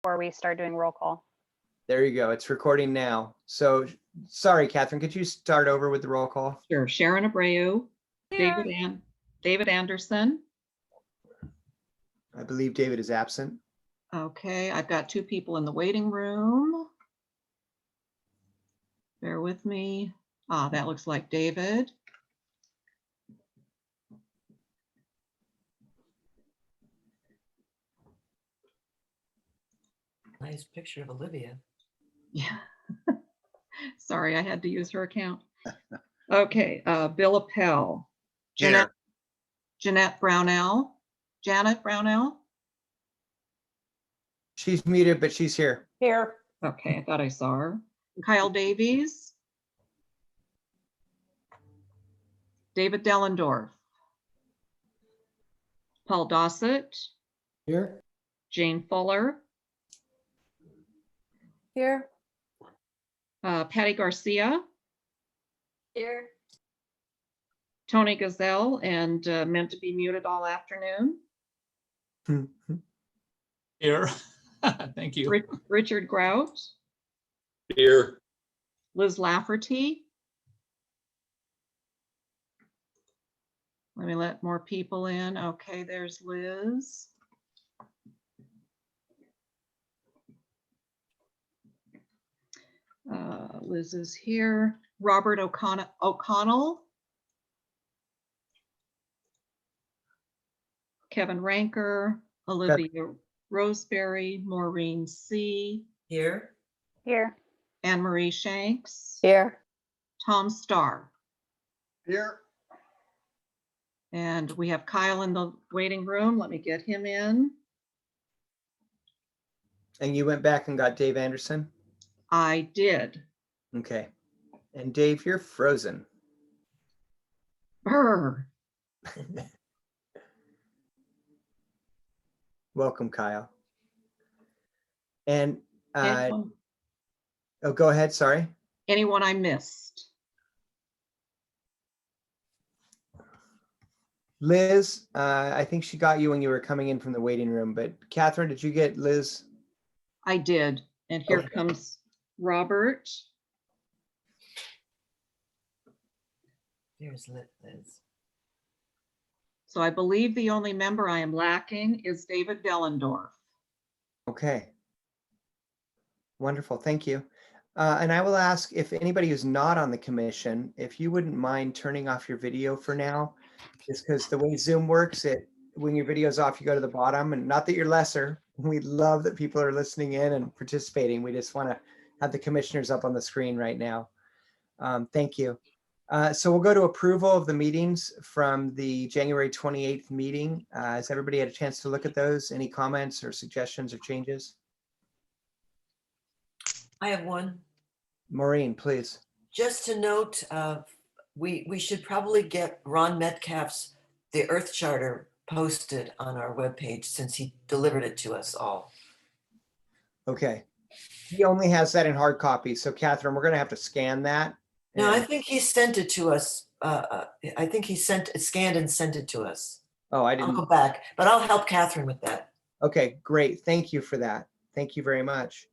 before we start doing roll call. There you go. It's recording now. So sorry, Catherine, could you start over with the roll call? Sure. Sharon Abreu, Here. David Anderson. I believe David is absent. Okay, I've got 2 people in the waiting room. Bear with me. That looks like David. Nice picture of Olivia. Yeah. Sorry, I had to use her account. Okay, Bill Appel. Here. Janet Brownell. Janet Brownell. She's muted, but she's here. Here. Okay, I thought I saw her. Kyle Davies. David Dellendorf. Paul Dossett. Here. Jane Fuller. Here. Patty Garcia. Here. Tony Gazelle, and meant to be muted all afternoon. Here. Thank you. Richard Grout. Here. Liz Lafferty. Let me let more people in. Okay, there's Liz. Liz is here. Robert O'Connell. Kevin Ranker, Olivia Roseberry, Maureen C. Here. Here. Anne Marie Shanks. Here. Tom Starr. Here. And we have Kyle in the waiting room. Let me get him in. And you went back and got Dave Anderson? I did. Okay. And Dave, you're frozen. Brr. Welcome, Kyle. And Anyone, oh, go ahead. Sorry. anyone I missed? Liz, I think she got you when you were coming in from the waiting room, but Catherine, did you get Liz? I did. And here Okay. comes Robert. There's Liz. So I believe the only member I am lacking is David Dellendorf. Okay. Wonderful. Thank you. And I will ask if anybody who's not on the commission, if you wouldn't mind turning off your video for now, just because the way Zoom works, when your video's off, you go to the bottom, and not that you're lesser. We love that people are listening in and participating. We just want to have the commissioners up on the screen right now. Thank you. So we'll go to approval of the meetings from the January 28th meeting. Has everybody had a chance to look at those? Any comments or suggestions or changes? I have one. Maureen, please. Just to note, we should probably get Ron Metcalf's The Earth Charter posted on our webpage since he delivered it to us all. Okay. He only has that in hard copy. So Catherine, we're going to have to scan that. No, I And- think he sent it to us. I think he scanned and sent it to us. Oh, I I'll didn't. go back, but I'll help Catherine with that. Okay, great. Thank you for that. Thank you very much.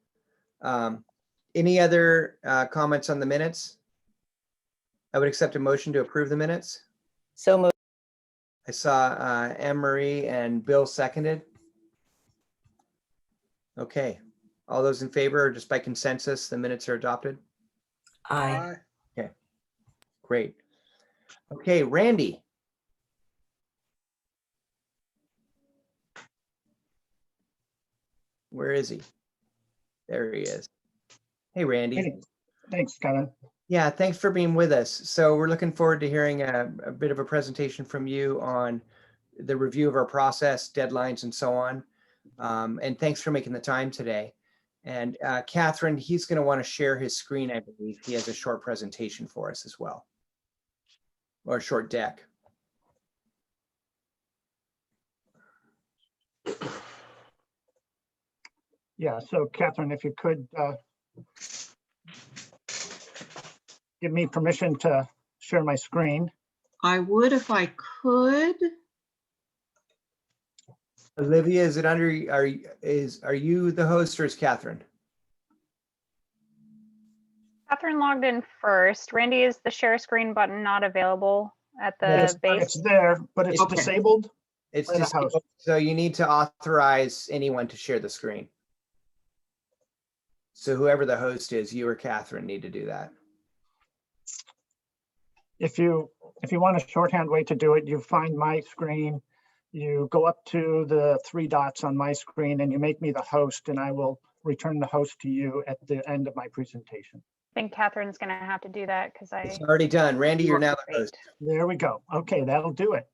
Any other comments on the minutes? I would accept a motion to approve the minutes. So moved. I saw Anne Marie and Bill seconded. Okay. All those in favor, or just by consensus, the minutes are adopted? Aye. Great. Okay, Randy. Where is he? There he is. Hey, Randy. Hey, thanks, Kevin. Yeah, thanks for being with us. So we're looking forward to hearing a bit of a presentation from you on the review of our process, deadlines, and so on. And thanks for making the time today. And Catherine, he's going to want to share his screen, I believe. He has a short presentation for us as well, or a short deck. Yeah, so Catherine, if you could give me permission to share my screen. I would if I could. Olivia, is it under, are you the host or is Catherine? Catherine logged in first. Randy, is the share screen button not available at the Yes, base? it's there, but it's Okay. disabled. It's By the host. disabled, so you need to authorize anyone to share the screen. So whoever the host is, you or Catherine need to do that. If you want a shorthand way to do it, you find my screen, you go up to the three dots on my screen and you make me the host, and I will return the host to you at the end of my presentation. I think Catherine's gonna have to do that because It's I. already done. Randy, you're now the host. There we go. Okay, that'll do it.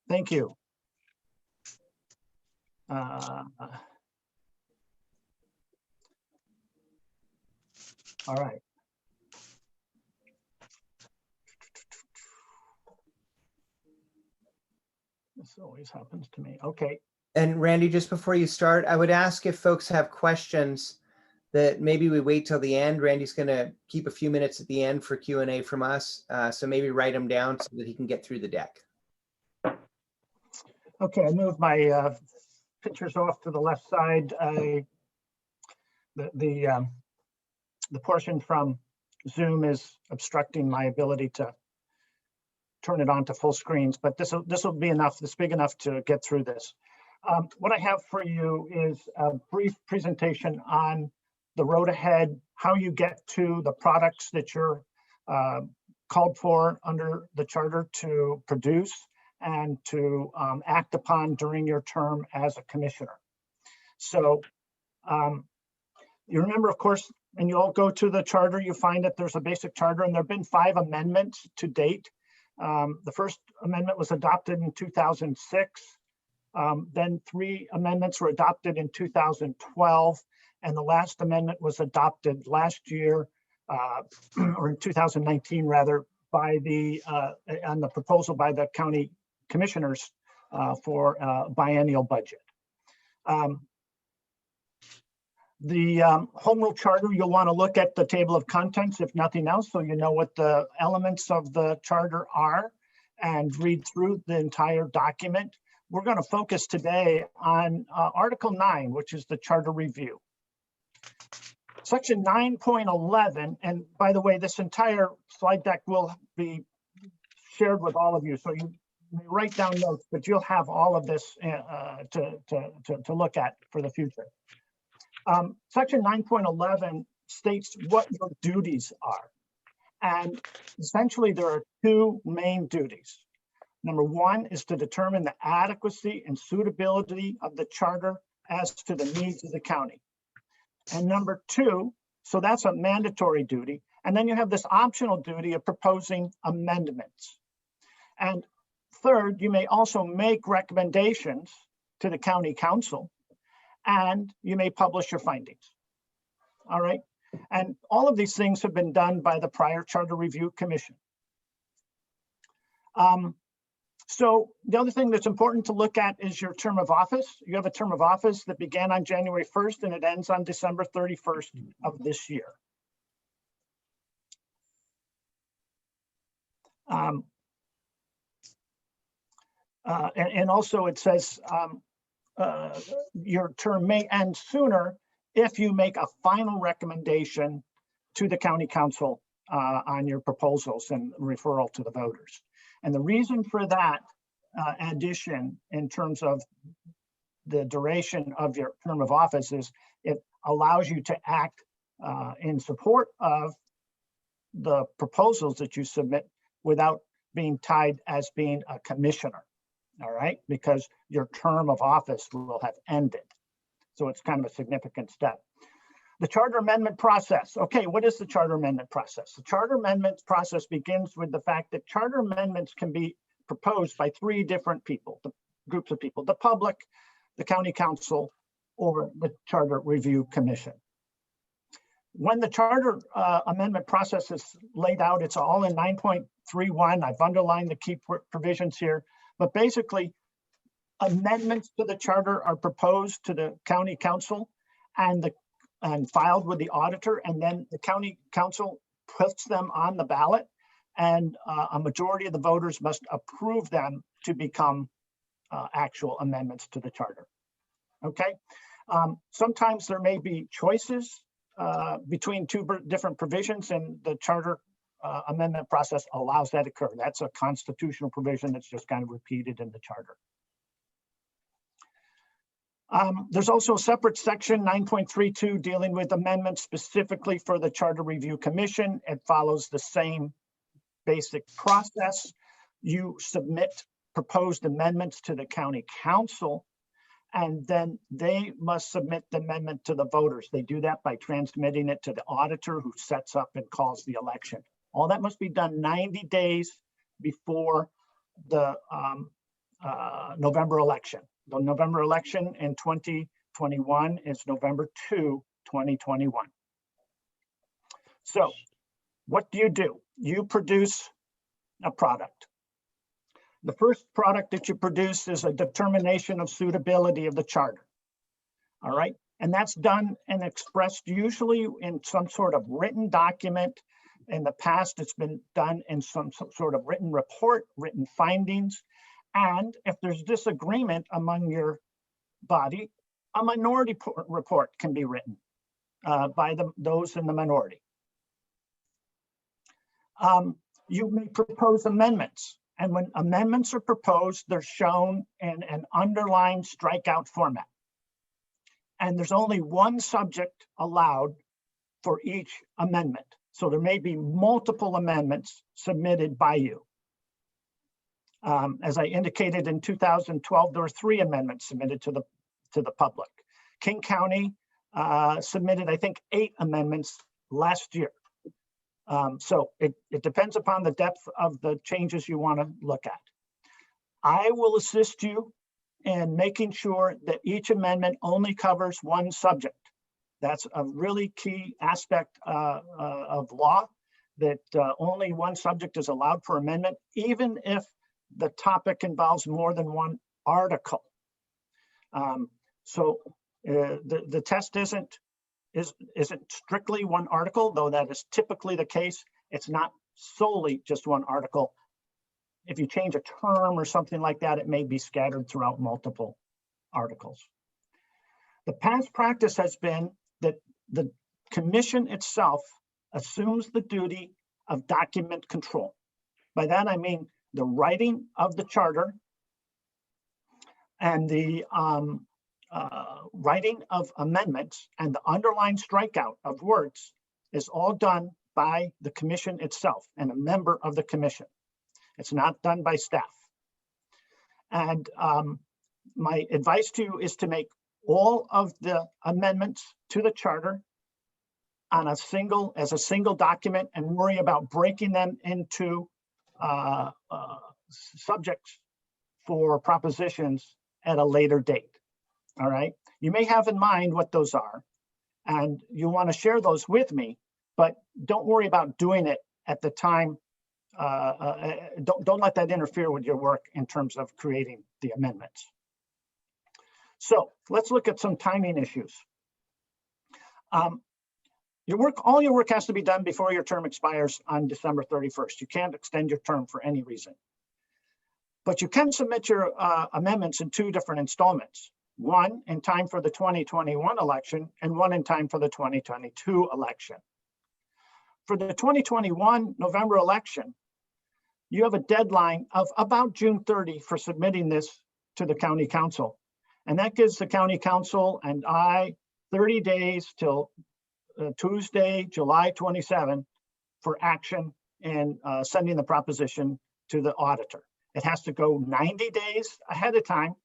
Thank you. All right. This always happens to me. Okay. And Randy, just before you start, I would ask if folks have questions that maybe we wait till the end. Randy's going to keep a few minutes at the end for Q&A from us. So maybe write them down so that he can get through the deck. Okay, I moved my pictures off to the left side. The portion from Zoom is obstructing my ability to turn it on to full screens, but this will be enough. It's big enough to get through this. What I have for you is a brief presentation on the road ahead, how you get to the products that you're called for under the charter to produce and to act upon during your term as a commissioner. So you remember, of course, and you all go to the charter, you find that there's a basic charter, and there have been 5 amendments to date. The first amendment was adopted in 2006. Then 3 amendments were adopted in 2012, and the last amendment was adopted last year, or in 2019 rather, by on the proposal by the county commissioners for a biennial budget. The home rule charter, you'll want to look at the table of contents, if nothing else, so you know what the elements of the charter are and read through the entire document. We're going to focus today on Article 9, which is the charter review. Section 9.11, and by the way, this entire slide deck will be shared with all of you, so you may write down notes, but you'll have all of this to look at for the future. Section 9.11 states what your duties are. And essentially there are 2 main duties. Number 1 is to determine the adequacy and suitability of the charter as to the needs of the county. And number 2, so that's a mandatory duty. And then you have this optional duty of proposing amendments. And third, you may also make recommendations to the county council, and you may publish your findings. All right. And all of these things have been done by the prior Charter Review Commission. So the other thing that's important to look at is your term of office. You have a term of office that began on January 1st and it ends on December 31st of this year. And also it says your term may end sooner if you make a final recommendation to the county council on your proposals and referral to the voters. And the reason for that addition in terms of the duration of your term of office is it allows you to act in support of the proposals that you submit without being tied as being a commissioner. All right, because your term of office will have ended. So it's kind of a significant step. The charter amendment process. Okay, what is the charter amendment process? The charter amendment process begins with the fact that charter amendments can be proposed by 3 different people, the groups of people, the public, the county council, or the Charter Review Commission. When the charter amendment process is laid out, it's all in 9.31. I've underlined the key provisions here. But basically, amendments to the charter are proposed to the county council and filed with the auditor, and then the county council puts them on the ballot, and a majority of the voters must approve them to become actual amendments to the charter. Okay. Sometimes there may be choices between two different provisions, and the charter amendment process allows that to occur. That's a constitutional provision that's just kind of repeated in the charter. There's also a separate section 9.32 dealing with amendments specifically for the Charter Review Commission. It follows the same basic process. You submit proposed amendments to the county council, and then they must submit the amendment to the voters. They do that by transmitting it to the auditor, who sets up and calls the election. All that must be done 90 days before the November election. The November election in 2021 is November 2, 2021. So what do? You produce a product. The first product that you produce is a determination of suitability of the charter. All right. And that's done and expressed usually in some sort of written document. In the past, it's been done in some sort of written report, written findings. And if there's disagreement among your body, a minority report can be written by those in the minority. You may propose amendments. And when amendments are proposed, they're shown in an underlined strikeout format. And there's only one subject allowed for each amendment. So there may be multiple amendments submitted by you. As I indicated in 2012, there were 3 amendments submitted to the public. King County submitted, I think, 8 amendments last year. So it depends upon the depth of the changes you want to look at. I will assist you in making sure that each amendment only covers one subject. That's a really key aspect of law, that only one subject is allowed for amendment, even if the topic involves more than one article. So the test isn't strictly one article, though that is typically the case. It's not solely just one article. If you change a term or something like that, it may be scattered throughout multiple articles. The past practice has been that the commission itself assumes the duty of document control. By that, I mean the writing of the charter and the writing of amendments and the underlined strikeout of words is all done by the commission itself and a member of the commission. It's not done by staff. And my advice to you is to make all of the amendments to the charter on as a single document, and worry about breaking them into subjects for propositions at a later date. All right. You may have in mind what those are, and you want to share those with me, but don't worry about doing it at the time. Don't let that interfere with your work in terms of creating the amendments. So let's look at some timing issues. All your work has to be done before your term expires on December 31st. You can't extend your term for any reason. But you can submit your amendments in 2 different installments. One in time for the 2021 election and one in time for the 2022 election. For the 2021 November election, you have a deadline of about June 30 for submitting this to the county council. And that gives the county council and I 30 days till Tuesday, July 27 for action and sending the proposition to the auditor. It has to go 90 days ahead of time,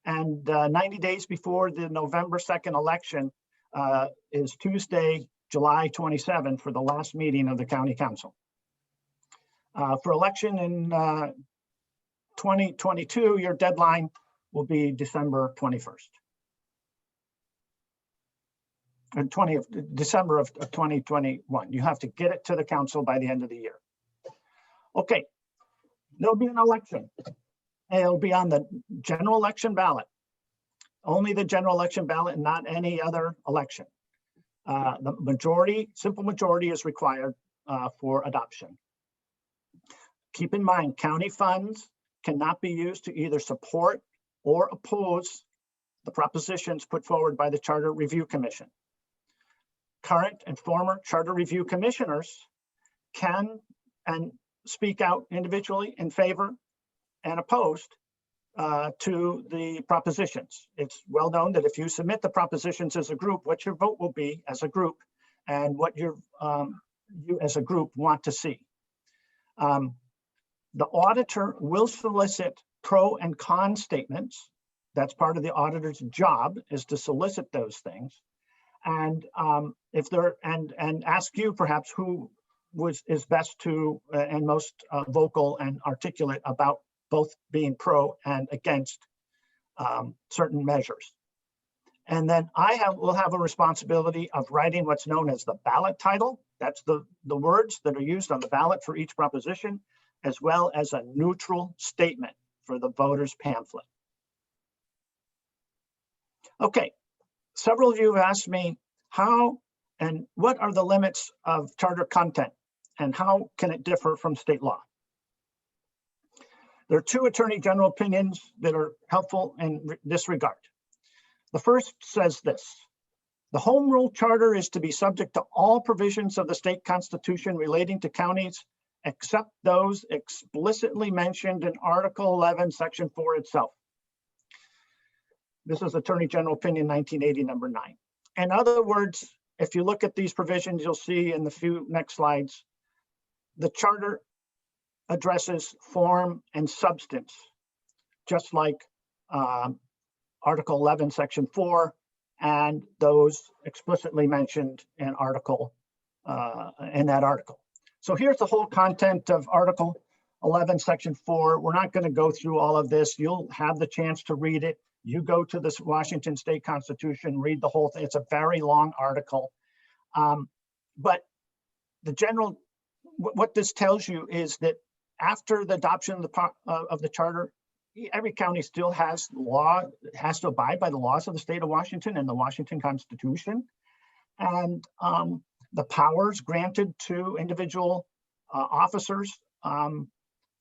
and 90 days before the November 2nd election is Tuesday, July 27 for the last meeting of the county council. For election in 2022, your deadline will be December 21st. And December of 2021. You have to get it to the council by the end of the year. Okay, there'll be an election. It'll be on the general election ballot. Only the general election ballot and not any other election. The majority, simple majority is required for adoption. Keep in mind, county funds cannot be used to either support or oppose the propositions put forward by the Charter Review Commission. Current and former Charter Review Commissioners can and speak out individually in favor and opposed to the propositions. It's well known that if you submit the propositions as a group, what your vote will be as a group and what you as a group want to see. The auditor will solicit pro and con statements. That's part of the auditor's job, is to solicit those things. And if they're and ask you perhaps who is best to and most vocal and articulate about both being pro and against certain measures. And then will have a responsibility of writing what's known as the ballot title. That's the words that are used on the ballot for each proposition, as well as a neutral statement for the voter's pamphlet. Okay, several of you have asked me how and what are the limits of charter content and how can it differ from state law? There are two Attorney General opinions that are helpful in this regard. The first says this: the Home Rule Charter is to be subject to all provisions of the state constitution relating to counties, except those explicitly mentioned in Article 11, Section 4 itself. This is Attorney General Opinion 1980, number 9. In other words, if you look at these provisions, you'll see in the few next slides, the charter addresses form and substance, just like Article 11, Section 4, and those explicitly mentioned in that article. So here's the whole content of Article 11, Section 4. We're not going to go through all of this. You'll have the chance to read it. You go to this Washington State Constitution, read the whole thing. It's a very long article. But the general, what this tells you is that after the adoption of the charter, every county still has to abide by the laws of the state of Washington and the Washington Constitution. And the powers granted to individual officers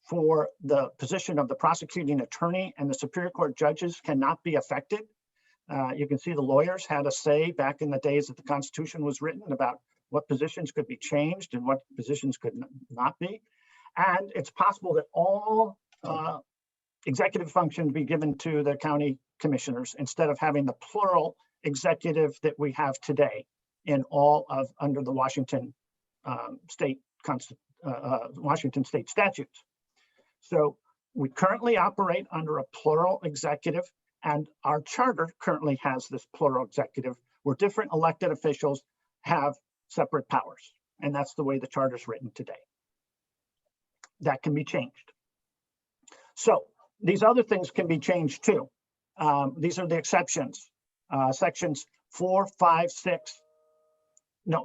for the position of the prosecuting attorney and the Superior Court judges cannot be affected. You can see the lawyers had a say back in the days that the Constitution was written about what positions could be changed and what positions could not be. And it's possible that all executive functions be given to the county commissioners instead of having the plural executive that we have today in all of under the Washington state statutes. So we currently operate under a plural executive, and our charter currently has this plural executive where different elected officials have separate powers. And that's the way the charter is written today. That can be changed. So these other things can be changed too. These are the exceptions. Sections 4, 5, 6,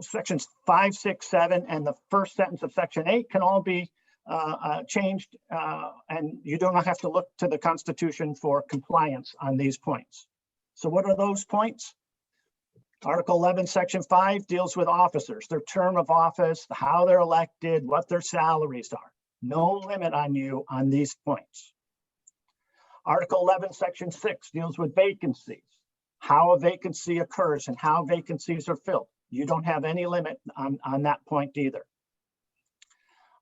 sections 5, 6, 7, and the first sentence of section 8 can all be changed, and you do not have to look to the Constitution for compliance on these points. So what are those points? Article 11, Section 5 deals with officers, their term of office, how they're elected, what their salaries are. No limit on you on these points. Article 11, Section 6 deals with vacancies, how a vacancy occurs and how vacancies are filled. You don't have any limit on that point either.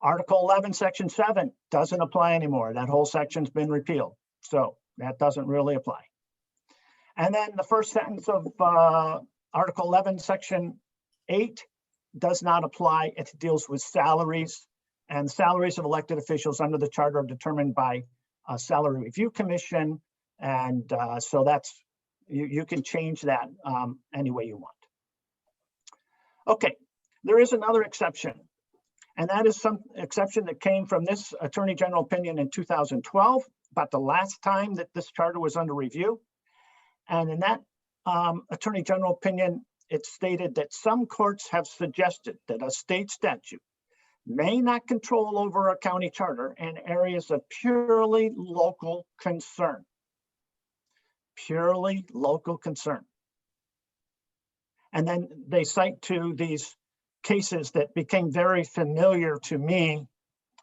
Article 11, Section 7 doesn't apply anymore. That whole section's been repealed. So that doesn't really apply. And then the first sentence of Article 11, Section 8 does not apply. It deals with salaries, and salaries of elected officials under the charter are determined by a salary review commission. And so that's, you can change that any way you want. Okay, there is another exception. And that is some exception that came from this Attorney General opinion in 2012, about the last time that this charter was under review. And in that Attorney General opinion, it stated that some courts have suggested that a state statute may not control over a county charter in areas of purely local concern. Purely local concern. And then they cite to these cases that became very familiar to me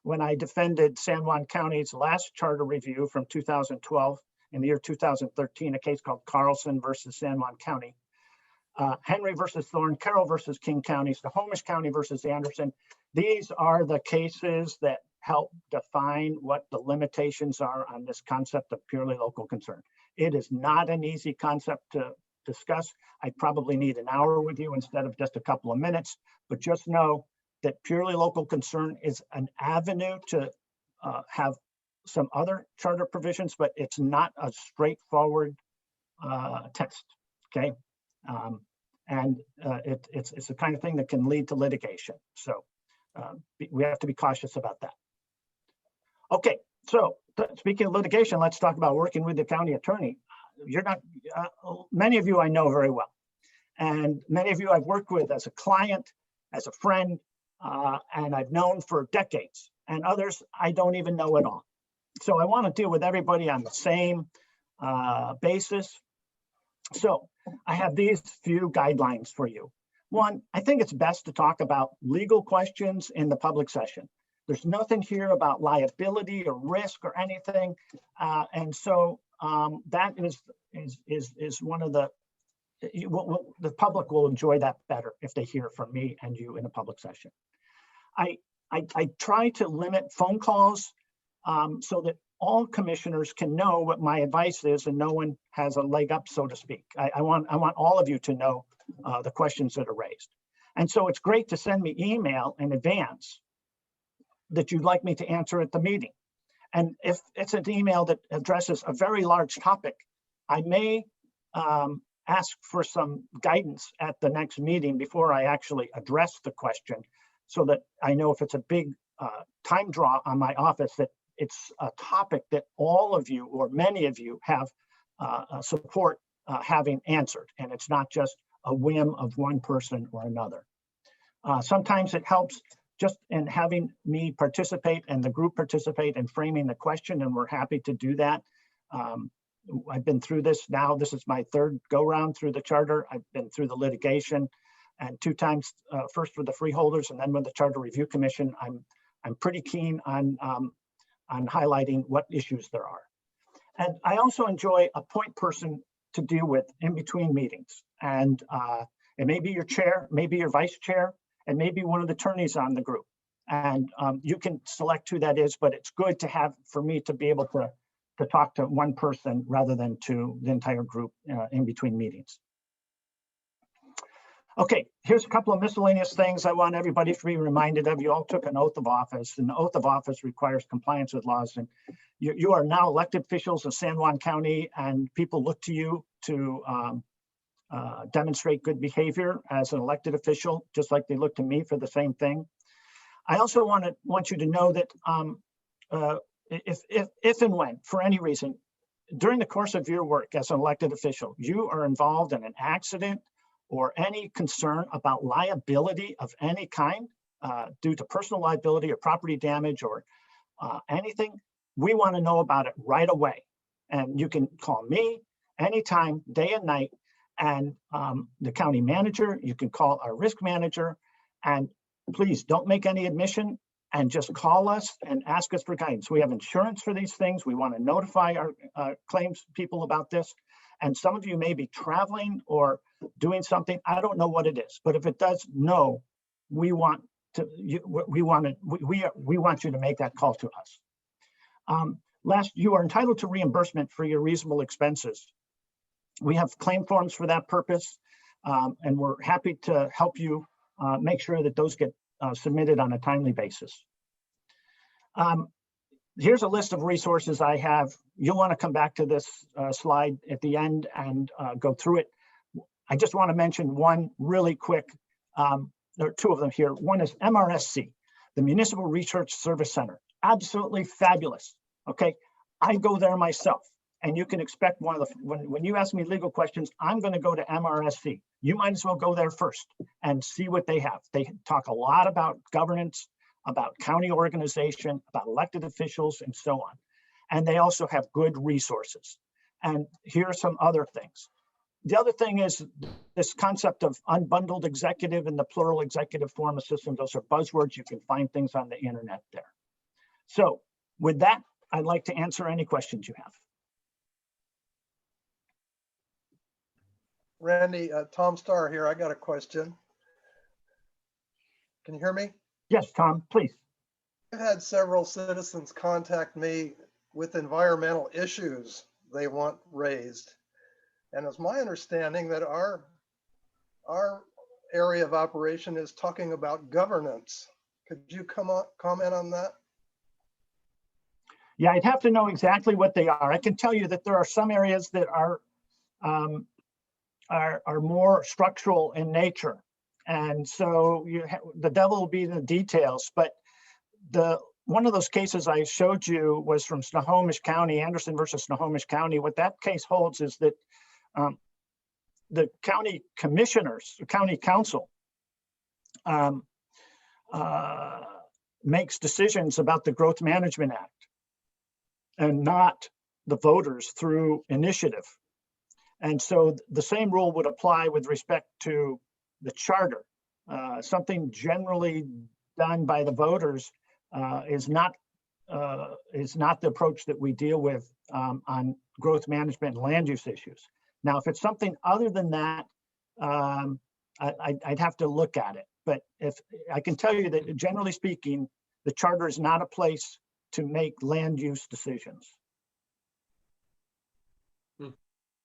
when I defended San Juan County's last charter review from 2012 in the year 2013, a case called Carlson versus San Juan County, Henry versus Thorne, Carroll versus King County, Snohomish County versus Anderson. These are the cases that help define what the limitations are on this concept of purely local concern. It is not an easy concept to discuss. I probably need an hour with you instead of just a couple of minutes, but just know that purely local concern is an avenue to have some other charter provisions, but it's not a straightforward test, okay? It's the kind of thing that can lead to litigation. So we have to be cautious about that. Okay, so speaking of litigation, let's talk about working with the county attorney. You're not, many of you I know very well, and many of you I've worked with as a client, as a friend, and I've known for decades, and others I don't even know at all. So I want to deal with everybody on the same basis. So I have these few guidelines for you. One, I think it's best to talk about legal questions in the public session. There's nothing here about liability or risk or anything. And so that is one of the public will enjoy that better if they hear from me and you in a public session. I try to limit phone calls so that all commissioners can know what my advice is and no one has a leg up, so to speak. I want all of you to know the questions that are raised. And so it's great to send me email in advance that you'd like me to answer at the meeting. And if it's an email that addresses a very large topic, I may ask for some guidance at the next meeting before I actually address the question, so that I know if it's a big time draw on my office, that it's a topic that all of you or many of you have support having answered, and it's not just a whim of one person or another. Sometimes it helps just in having me participate and the group participate in framing the question, and we're happy to do that. I've been through this now. This is my third go round through the charter. I've been through the litigation, and 2 times, first with the freeholders and then with the Charter Review Commission. I'm pretty keen on highlighting what issues there are. And I also enjoy a point person to deal with in between meetings. And it may be your chair, maybe your vice chair, and maybe one of the attorneys on the group. And you can select who that is, but it's good to have, for me to be able to talk to one person rather than to the entire group in between meetings. Okay, here's a couple of miscellaneous things I want everybody to be reminded of. You all took an oath of office, and the oath of office requires compliance with laws. And you are now elected officials of San Juan County, and people look to you to demonstrate good behavior as an elected official, just like they look to me for the same thing. I also want you to know that if and when, for any reason, during the course of your work as an elected official, you are involved in an accident or any concern about liability of any kind due to personal liability or property damage or anything, we want to know about it right away. And you can call me anytime, day and night, and the county manager. You can call our risk manager, and please don't make any admission and just call us and ask us for guidance. We have insurance for these things. We want to notify our claims people about this. And some of you may be traveling or doing something. I don't know what it is, but if it does, no, we want you to make that call to us. Last, you are entitled to reimbursement for your reasonable expenses. We have claim forms for that purpose, and we're happy to help you make sure that those get submitted on a timely basis. Here's a list of resources I have. You'll want to come back to this slide at the end and go through it. I just want to mention one really quick. There are 2 of them here. One is MRSC, the Municipal Research Service Center. Absolutely fabulous. Okay, I go there myself, and you can expect one of the, when you ask me legal questions, I'm going to go to MRSC. You might as well go there first and see what they have. They talk a lot about governance, about county organization, about elected officials, and so on. And they also have good resources. And here are some other things. The other thing is this concept of unbundled executive and the plural executive form of system. Those are buzzwords. You can find things on the internet there. So with that, I'd like to answer any questions you have. Randy, Tom Starr here. I got a question. Can you hear me? Yes, Tom, please. I've had several citizens contact me with environmental issues they want raised. And it's my understanding that our area of operation is talking about governance. Could you comment on that? Yeah, I'd have to know exactly what they are. I can tell you that there are some areas that are more structural in nature. And so the devil will be in the details. But one of those cases I showed you was from Snohomish County, Anderson versus Snohomish County. What that case holds is that the county commissioners, the county council, makes decisions about the Growth Management Act and not the voters through initiative. And so the same rule would apply with respect to the charter. Something generally done by the voters is not the approach that we deal with on growth management and land use issues. Now, if it's something other than that, I'd have to look at it. But if I can tell you that generally speaking, the charter is not a place to make land use decisions.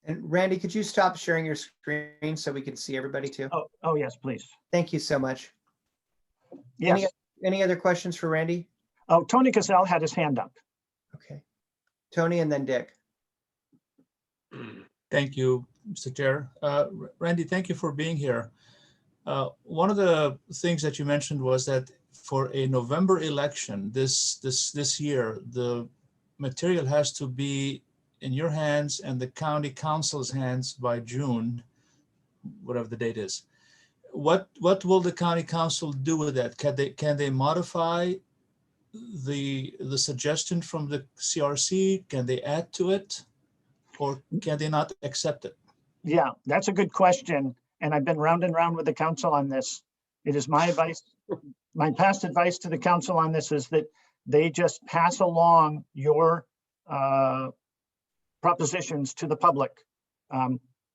And Randy, could you stop sharing your screen so we can see everybody too? Oh yes, please. Thank you so much. Yes. Any other questions for Randy? Oh, Tony Gazelle had his hand up. Okay. Tony and then Dick. Thank you, Mr. Chair. Randy, thank you for being here. One of the things that you mentioned was that for a November election this year, the material has to be in your hands and the county council's hands by June, whatever the date is. What will the county council do with that? Can they modify the suggestion from the CRC? Can they add to it, or can they not accept it? Yeah, that's a good question. And I've been round and round with the council on this. It is my advice, my past advice to the council on this is that they just pass along your propositions to the public.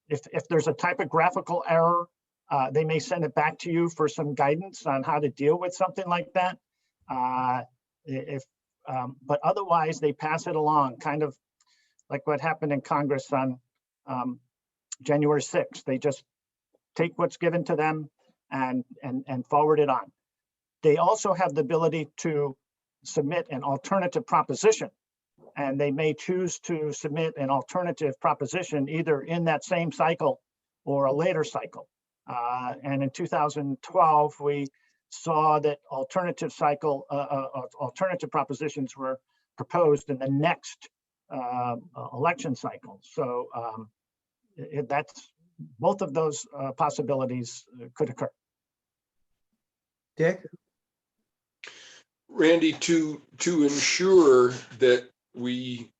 If there's a typographical error, they may send it back to you for some guidance on how to deal with something like that. But otherwise, they pass it along, kind of like what happened in Congress on January 6th. They just take what's given to them and forward it on. They also have the ability to submit an alternative proposition, and they may choose to submit an alternative proposition either in that same cycle or a later cycle. And in 2012, we saw that alternative propositions were proposed in the next election cycle. So that's both of those possibilities could occur. Dick? Randy, to ensure that we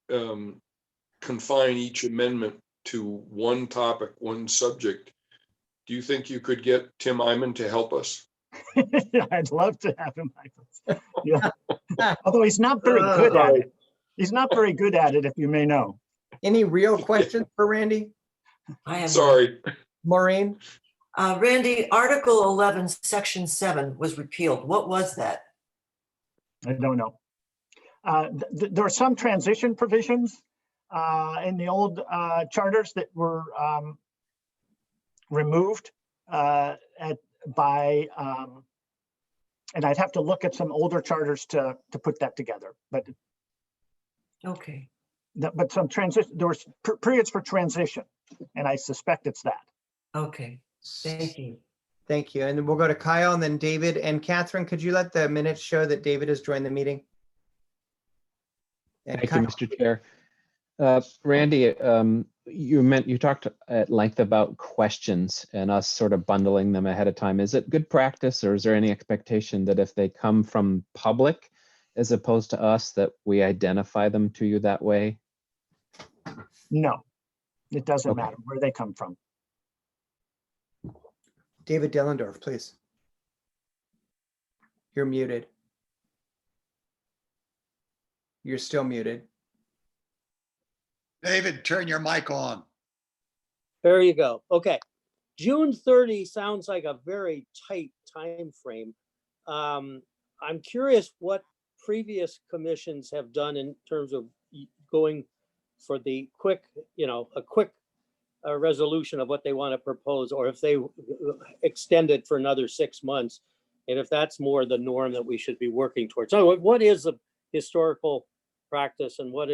confine each amendment to one topic, one subject, do you think you could get Tim Eyman to help us? I'd love to have him. Yeah. Although he's not very good at it. He's not very good at it, if you may know. Any real questions for Randy? I have. Sorry. Maureen? Randy, Article 11, Section 7 was repealed. What was that? I don't know. There are some transition provisions in the old charters that were removed and I'd have to look at some older charters to put that together. But Okay. but some transition, there was periods for transition, and I suspect it's that. Okay. Thank you. Thank you. And then we'll go to Kyle and then David. And Catherine, could you let the minutes show that David has joined the meeting? And Thank Kyle. you, Mr. Chair. Randy, you talked at length about questions and us sort of bundling them ahead of time. Is it good practice, or is there any expectation that if they come from public as opposed to us, that we identify them to you that way? No, it doesn't Okay. matter where they come from. David Dellendorf, please. You're muted. You're still muted. David, turn your mic on. There you go. Okay. June 30 sounds like a very tight time frame. I'm curious what previous commissions have done in terms of going for the quick, a quick resolution of what they want to propose, or if they extend it for another 6 months, and if that's more the norm that we should be working towards. So what is the historical practice, and what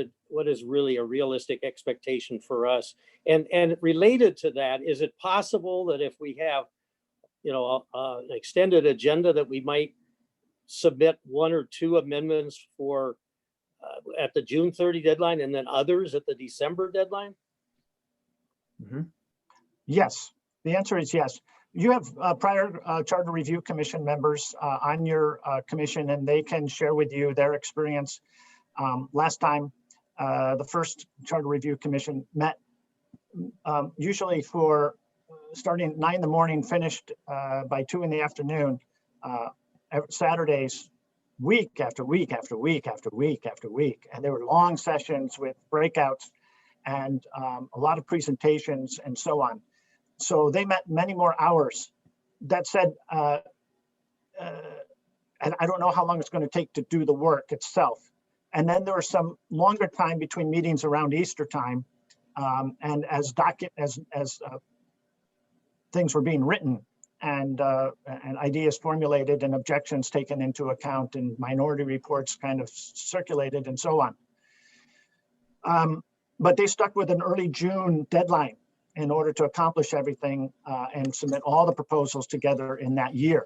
is really a realistic expectation for us? And related to that, is it possible that if we have, an extended agenda, that we might submit 1 or 2 amendments for at the June 30 deadline, and then others at the December deadline? Yes, the answer is yes. You have prior Charter Review Commission members on your commission, and they can share with you their experience. Last time, the first Charter Review Commission met usually for starting at 9 in the morning, finished by 2 in the afternoon, Saturdays, week after week after week after week after week. And there were long sessions with breakouts and a lot of presentations and so on. So they met many more hours. That said, and I don't know how long it's going to take to do the work itself. And then there was some longer time between meetings around Easter time. And as things were being written and ideas formulated and objections taken into account and minority reports kind of circulated and so on. But they stuck with an early June deadline in order to accomplish everything and submit all the proposals together in that year.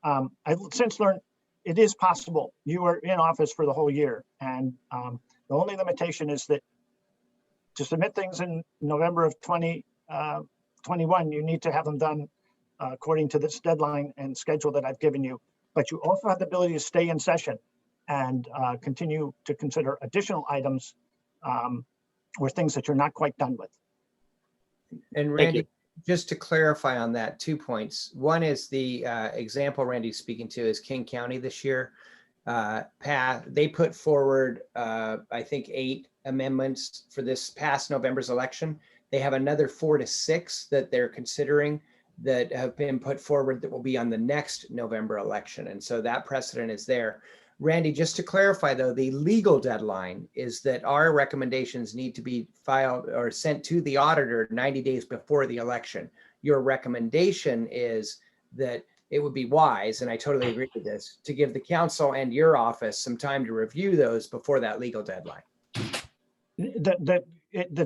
I've since learned it is possible. You are in office for the whole year. And the only limitation is that to submit things in November of 2021, you need to have them done according to this deadline and schedule that I've given you. But you also have the ability to stay in session and continue to consider additional items or things that you're not quite done with. And Randy, just to clarify on that, 2 points. One is the example Randy's speaking to is King County this year. They put forward, I think, 8 amendments for this past November's election. They have another 4 to 6 that they're considering that have been put forward that will be on the next November election. And so that precedent is there. Randy, just to clarify though, the legal deadline is that our recommendations need to be filed or sent to the auditor 90 days before the election. Your recommendation is that it would be wise, and I totally agree with this, to give the council and your office some time to review those before that legal deadline. The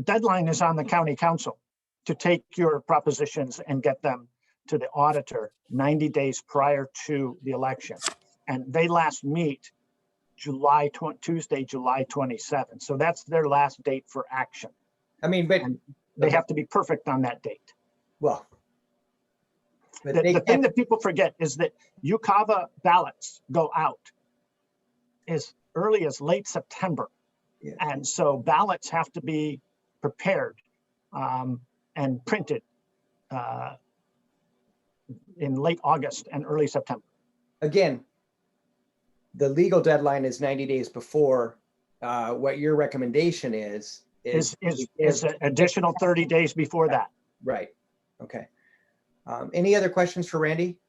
deadline is on the county council to take your propositions and get them to the auditor 90 days prior to the election. And they last meet Tuesday, July 27th. So that's their last date for action. I mean, but and they have to be perfect on that date. Well, but the thing that people forget is that UCAVA ballots go out as early as late September. Yeah. And so ballots have to be prepared and printed in late August and early September. Again, the legal deadline is 90 days before. What your recommendation is an additional 30 days before that. Right. Okay. Any other questions for Randy?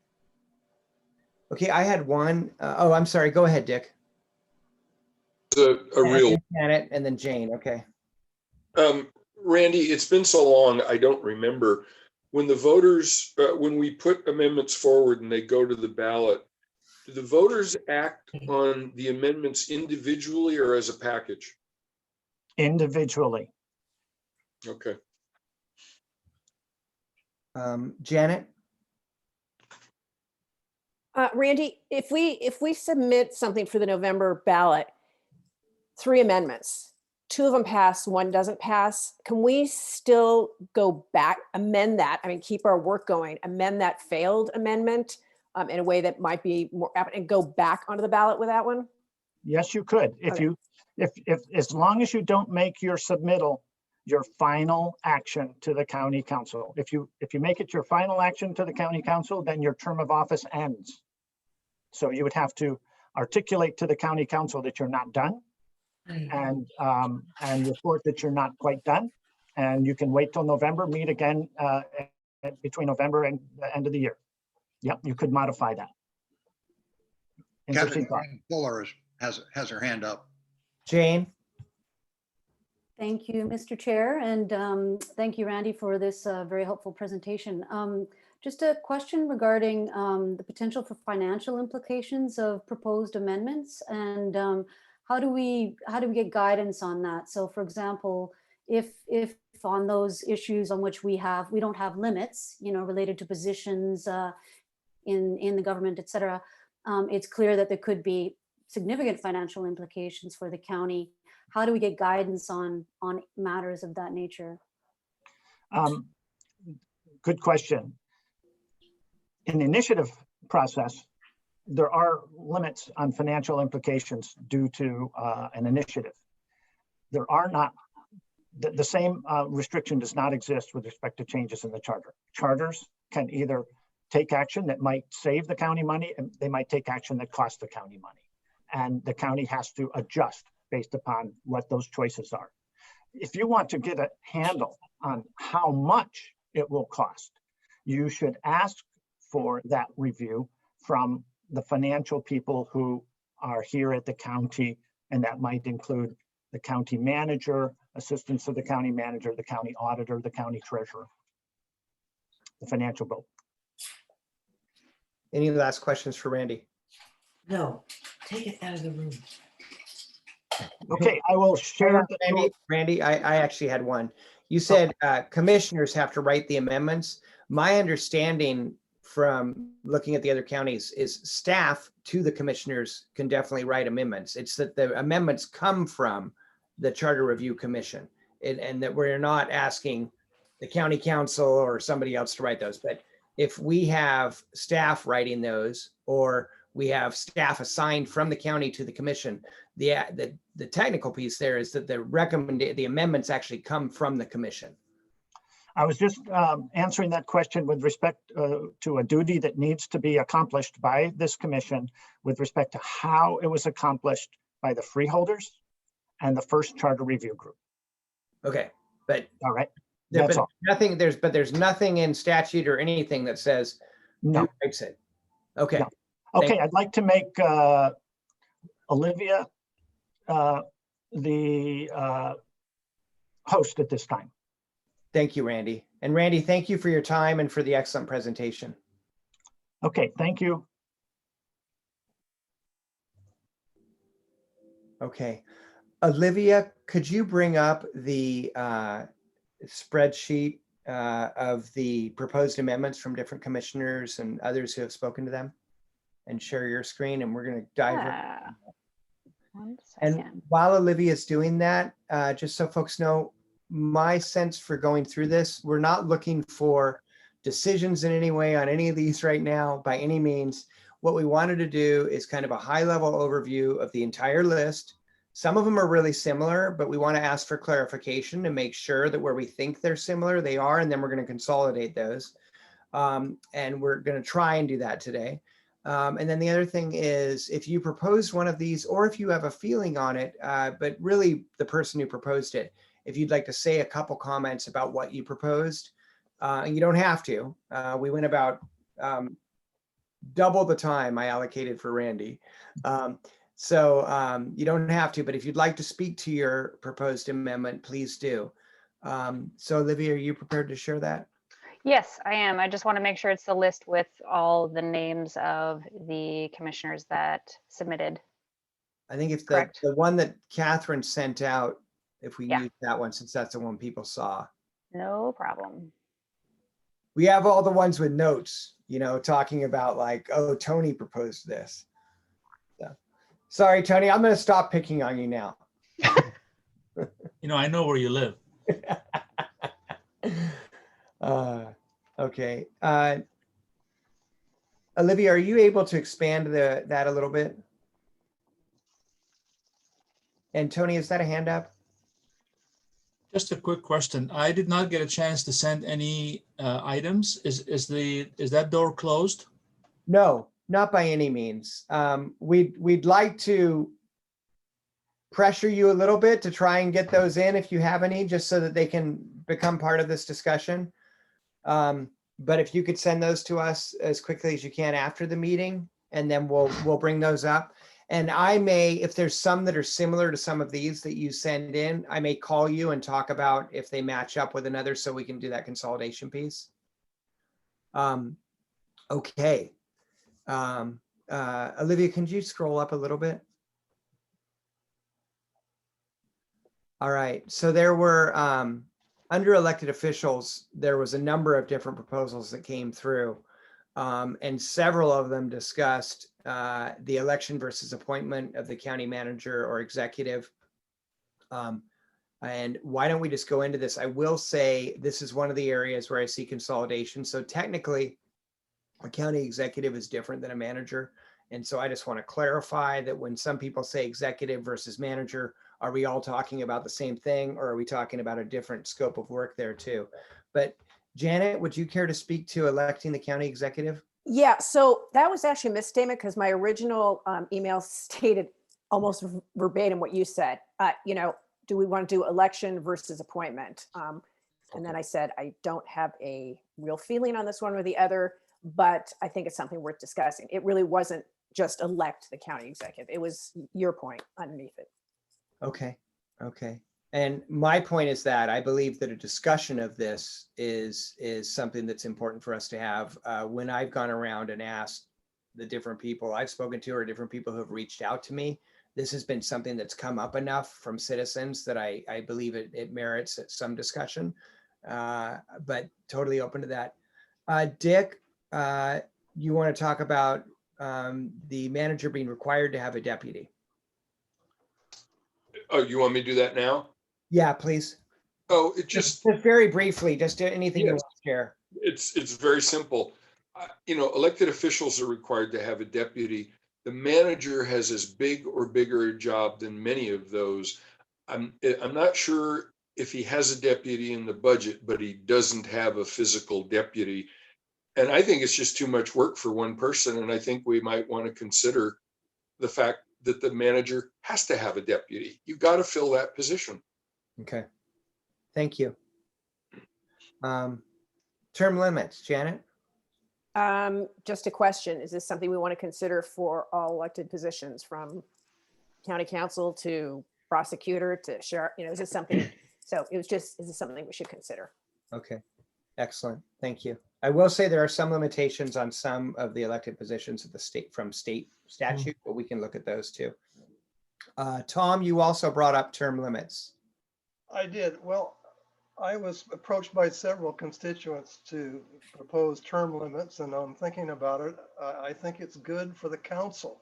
Okay, I had one. Oh, I'm sorry. Go ahead, Dick. A real Janet and then Jane. Okay. Randy, it's been so long, I don't remember. When the voters, when we put amendments forward and they go to the ballot, do the voters act on the amendments individually or as a package? Individually. Okay. Janet? Randy, if we submit something for the November ballot, 3 amendments, 2 of them pass, 1 doesn't pass, can we still go back, amend that? I mean, keep our work going, amend that failed amendment in a way that might be more apt and go back onto the ballot with that one? Yes, you could. If Okay. if as long as you don't make your submittal your final action to the county council. If you make it your final action to the county council, then your term of office ends. So you would have to articulate to the county council that you're not done and report that you're not quite done. And you can wait till November, meet again between November and the end of the year. Yep, you could modify that. And Catherine proceed on. Fuller has her hand up. Jane? Thank you, Mr. Chair, and thank you, Randy, for this very helpful presentation. Just a question regarding the potential for financial implications of proposed amendments, and how do we get guidance on that? So, for example, if on those issues on which we don't have limits, related to positions in the government, et cetera, it's clear that there could be significant financial implications for the county. How do we get guidance on matters of that nature? Good question. In the initiative process, there are limits on financial implications due to an initiative. There are not, the same restriction does not exist with respect to changes in the charter. Charters can either take action that might save the county money, and they might take action that costs the county money. And the county has to adjust based upon what those choices are. If you want to get a handle on how much it will cost, you should ask for that review from the financial people who are here at the county, and that might include the county manager, assistants of the county manager, the county auditor, the county treasurer, the financial bill. Any last questions for Randy? No, take it out of the room. Okay, I will share. Randy, I actually had one. You said commissioners have to write the amendments. My understanding from looking at the other counties is staff to the commissioners can definitely write amendments. It's that the amendments come from the Charter Review Commission, and that we're not asking the county council or somebody else to write those. But if we have staff writing those, or we have staff assigned from the county to the commission, the technical piece there is that the amendments actually come from the commission. I was just answering that question with respect to a duty that needs to be accomplished by this commission with respect to how it was accomplished by the freeholders and the first charter review group. Okay, but all right, that's all. There's nothing in statute or anything that says no. Who writes it. Okay. No. Okay, I'd like to make Olivia the host at this time. Thank you, Randy. And Randy, thank you for your time and for the excellent presentation. Okay, thank you. Okay. Olivia, could you bring up the spreadsheet of the proposed amendments from different commissioners and others who have spoken to them, and share your screen, and we're going to dive in. 1 second. And while Olivia is doing that, just so folks know, my sense for going through this, we're not looking for decisions in any way on any of these right now by any means. What we wanted to do is kind of a high level overview of the entire list. Some of them are really similar, but we want to ask for clarification to make sure that where we think they're similar, they are, and then we're going to consolidate those. And we're going to try and do that today. And then the other thing is, if you propose one of these, or if you have a feeling on it, but really the person who proposed it, if you'd like to say a couple comments about what you proposed, and you don't have to. We went about double the time I allocated for Randy. So you don't have to, but if you'd like to speak to your proposed amendment, please do. So Olivia, are you prepared to share that? Yes, I am. I just want to make sure it's the list with all the names of the commissioners that submitted. I think it's Correct. the one that Catherine sent out, if we Yeah. use that one, since that's the one people saw. No problem. We have all the ones with notes, talking about like, oh, Tony proposed this. So, sorry, Tony, I'm going to stop picking on you now. I know where you live. Okay. Olivia, are you able to expand that a little bit? And Tony, is that a hand up? Just a quick question. I did not get a chance to send any items. Is that door closed? No, not by any means. We'd like to pressure you a little bit to try and get those in if you have any, just so that they can become part of this discussion. But if you could send those to us as quickly as you can after the meeting, and then we'll bring those up. And I may, if there's some that are similar to some of these that you send in, I may call you and talk about if they match up with another, so we can do that consolidation piece. Okay. Olivia, can you scroll up a little bit? All right, so there were, under elected officials, there was a number of different proposals that came through. And several of them discussed the election versus appointment of the county manager or executive. And why don't we just go into this? I will say this is one of the areas where I see consolidation. So technically, a county executive is different than a manager. And so I just want to clarify that when some people say executive versus manager, are we all talking about the same thing, or are we talking about a different scope of work there too? But Janet, would you care to speak to electing the county executive? Yeah, so that was actually a misstatement because my original email stated almost verbatim what you said. You know, do we want to do election versus appointment? And then I said, I don't have a real feeling on this one or the other, but I think it's something worth discussing. It really wasn't just elect the county executive. It was your point underneath it. Okay, okay. And my point is that I believe that a discussion of this is something that's important for us to have. When I've gone around and asked the different people I've spoken to or different people who have reached out to me, this has been something that's come up enough from citizens that I believe it merits some discussion, but totally open to that. Dick, you want to talk about the manager being required to have a deputy? Oh, you want me to do that now? Yeah, please. Oh, it just very briefly, just anything you want to share. It's very simple. You know, elected officials are required to have a deputy. The manager has as big or bigger a job than many of those. I'm not sure if he has a deputy in the budget, but he doesn't have a physical deputy. And I think it's just too much work for one person. And I think we might want to consider the fact that the manager has to have a deputy. You've got to fill that position. Okay, thank you. Term limits, Janet? Just a question. Is this something we want to consider for all elected positions, from county council to prosecutor to sheriff? You know, is this something? So it was just, is this something we should consider? Okay, excellent. Thank you. I will say there are some limitations on some of the elected positions of the state from state statute, but we can look at those too. Tom, you also brought up term limits. I did. Well, I was approached by several constituents to propose term limits, and I'm thinking about it. I think it's good for the council.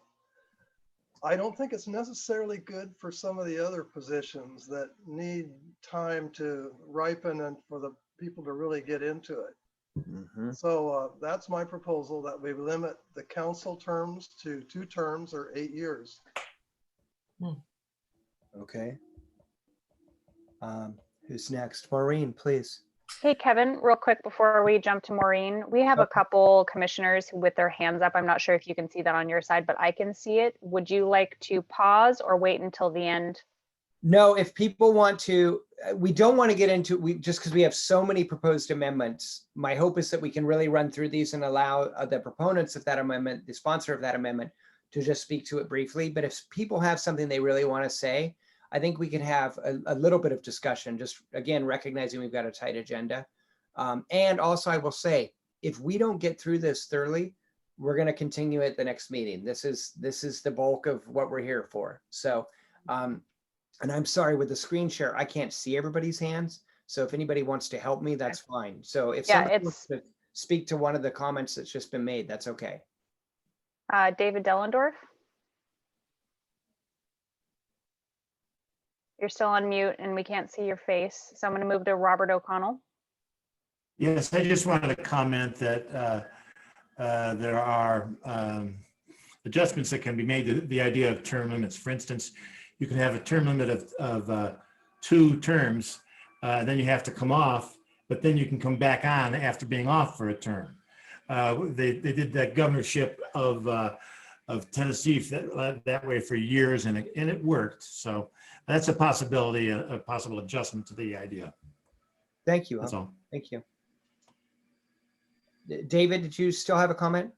I don't think it's necessarily good for some of the other positions that need time to ripen and for the people to really get into it. Mm-hmm. So that's my proposal, that we limit the council terms to 2 terms or 8 years. Okay. Who's next? Maureen, please. Hey, Kevin, real quick before we jump to Maureen, we have a couple commissioners who with their hands up. I'm not sure if you can see that on your side, but I can see it. Would you like to pause or wait until the end? No, if people want to, we don't want to get into, just because we have so many proposed amendments. My hope is that we can really run through these and allow the proponents of that amendment, the sponsor of that amendment, to just speak to it briefly. But if people have something they really want to say, I think we could have a little bit of discussion, just again, recognizing we've got a tight agenda. And also I will say, if we don't get through this thoroughly, we're going to continue at the next meeting. This is the bulk of what we're here for. So, and I'm sorry, with the screen share, I can't see everybody's hands. So if anybody wants to help me, that's fine. So if somebody wants to speak to one of the comments that's just been made, that's okay. David Dellendorf. You're still on mute and we can't see your face. So I'm going to move to Robert O'Connell. Yes, I just wanted to comment that there are adjustments that can be made to the idea of term limits. For instance, you can have a term limit of 2 terms, then you have to come off, but then you can come back on after being off for a term. They did that governorship of Tennessee that way for years, and it worked. So that's a possibility, a possible adjustment to the idea. Thank you. That's all. Thank you. David, did you still have a comment?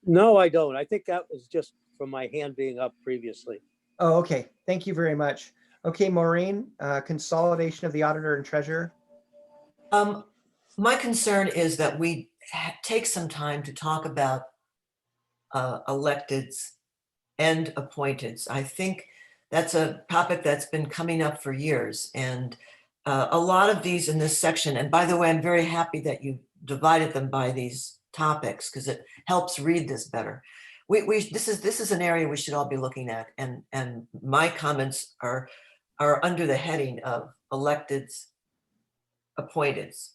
No, I don't. I think that was just from my hand being up previously. Oh, okay. Thank you very much. Okay, Maureen, consolidation of the auditor and treasurer. My concern is that we take some time to talk about electeds and appointeds. I think that's a topic that's been coming up for years, and a lot of these in this section. And by the way, I'm very happy that you divided them by these topics because it helps read this better. This is an area we should all be looking at, and my comments are under the heading of electeds, appointeds,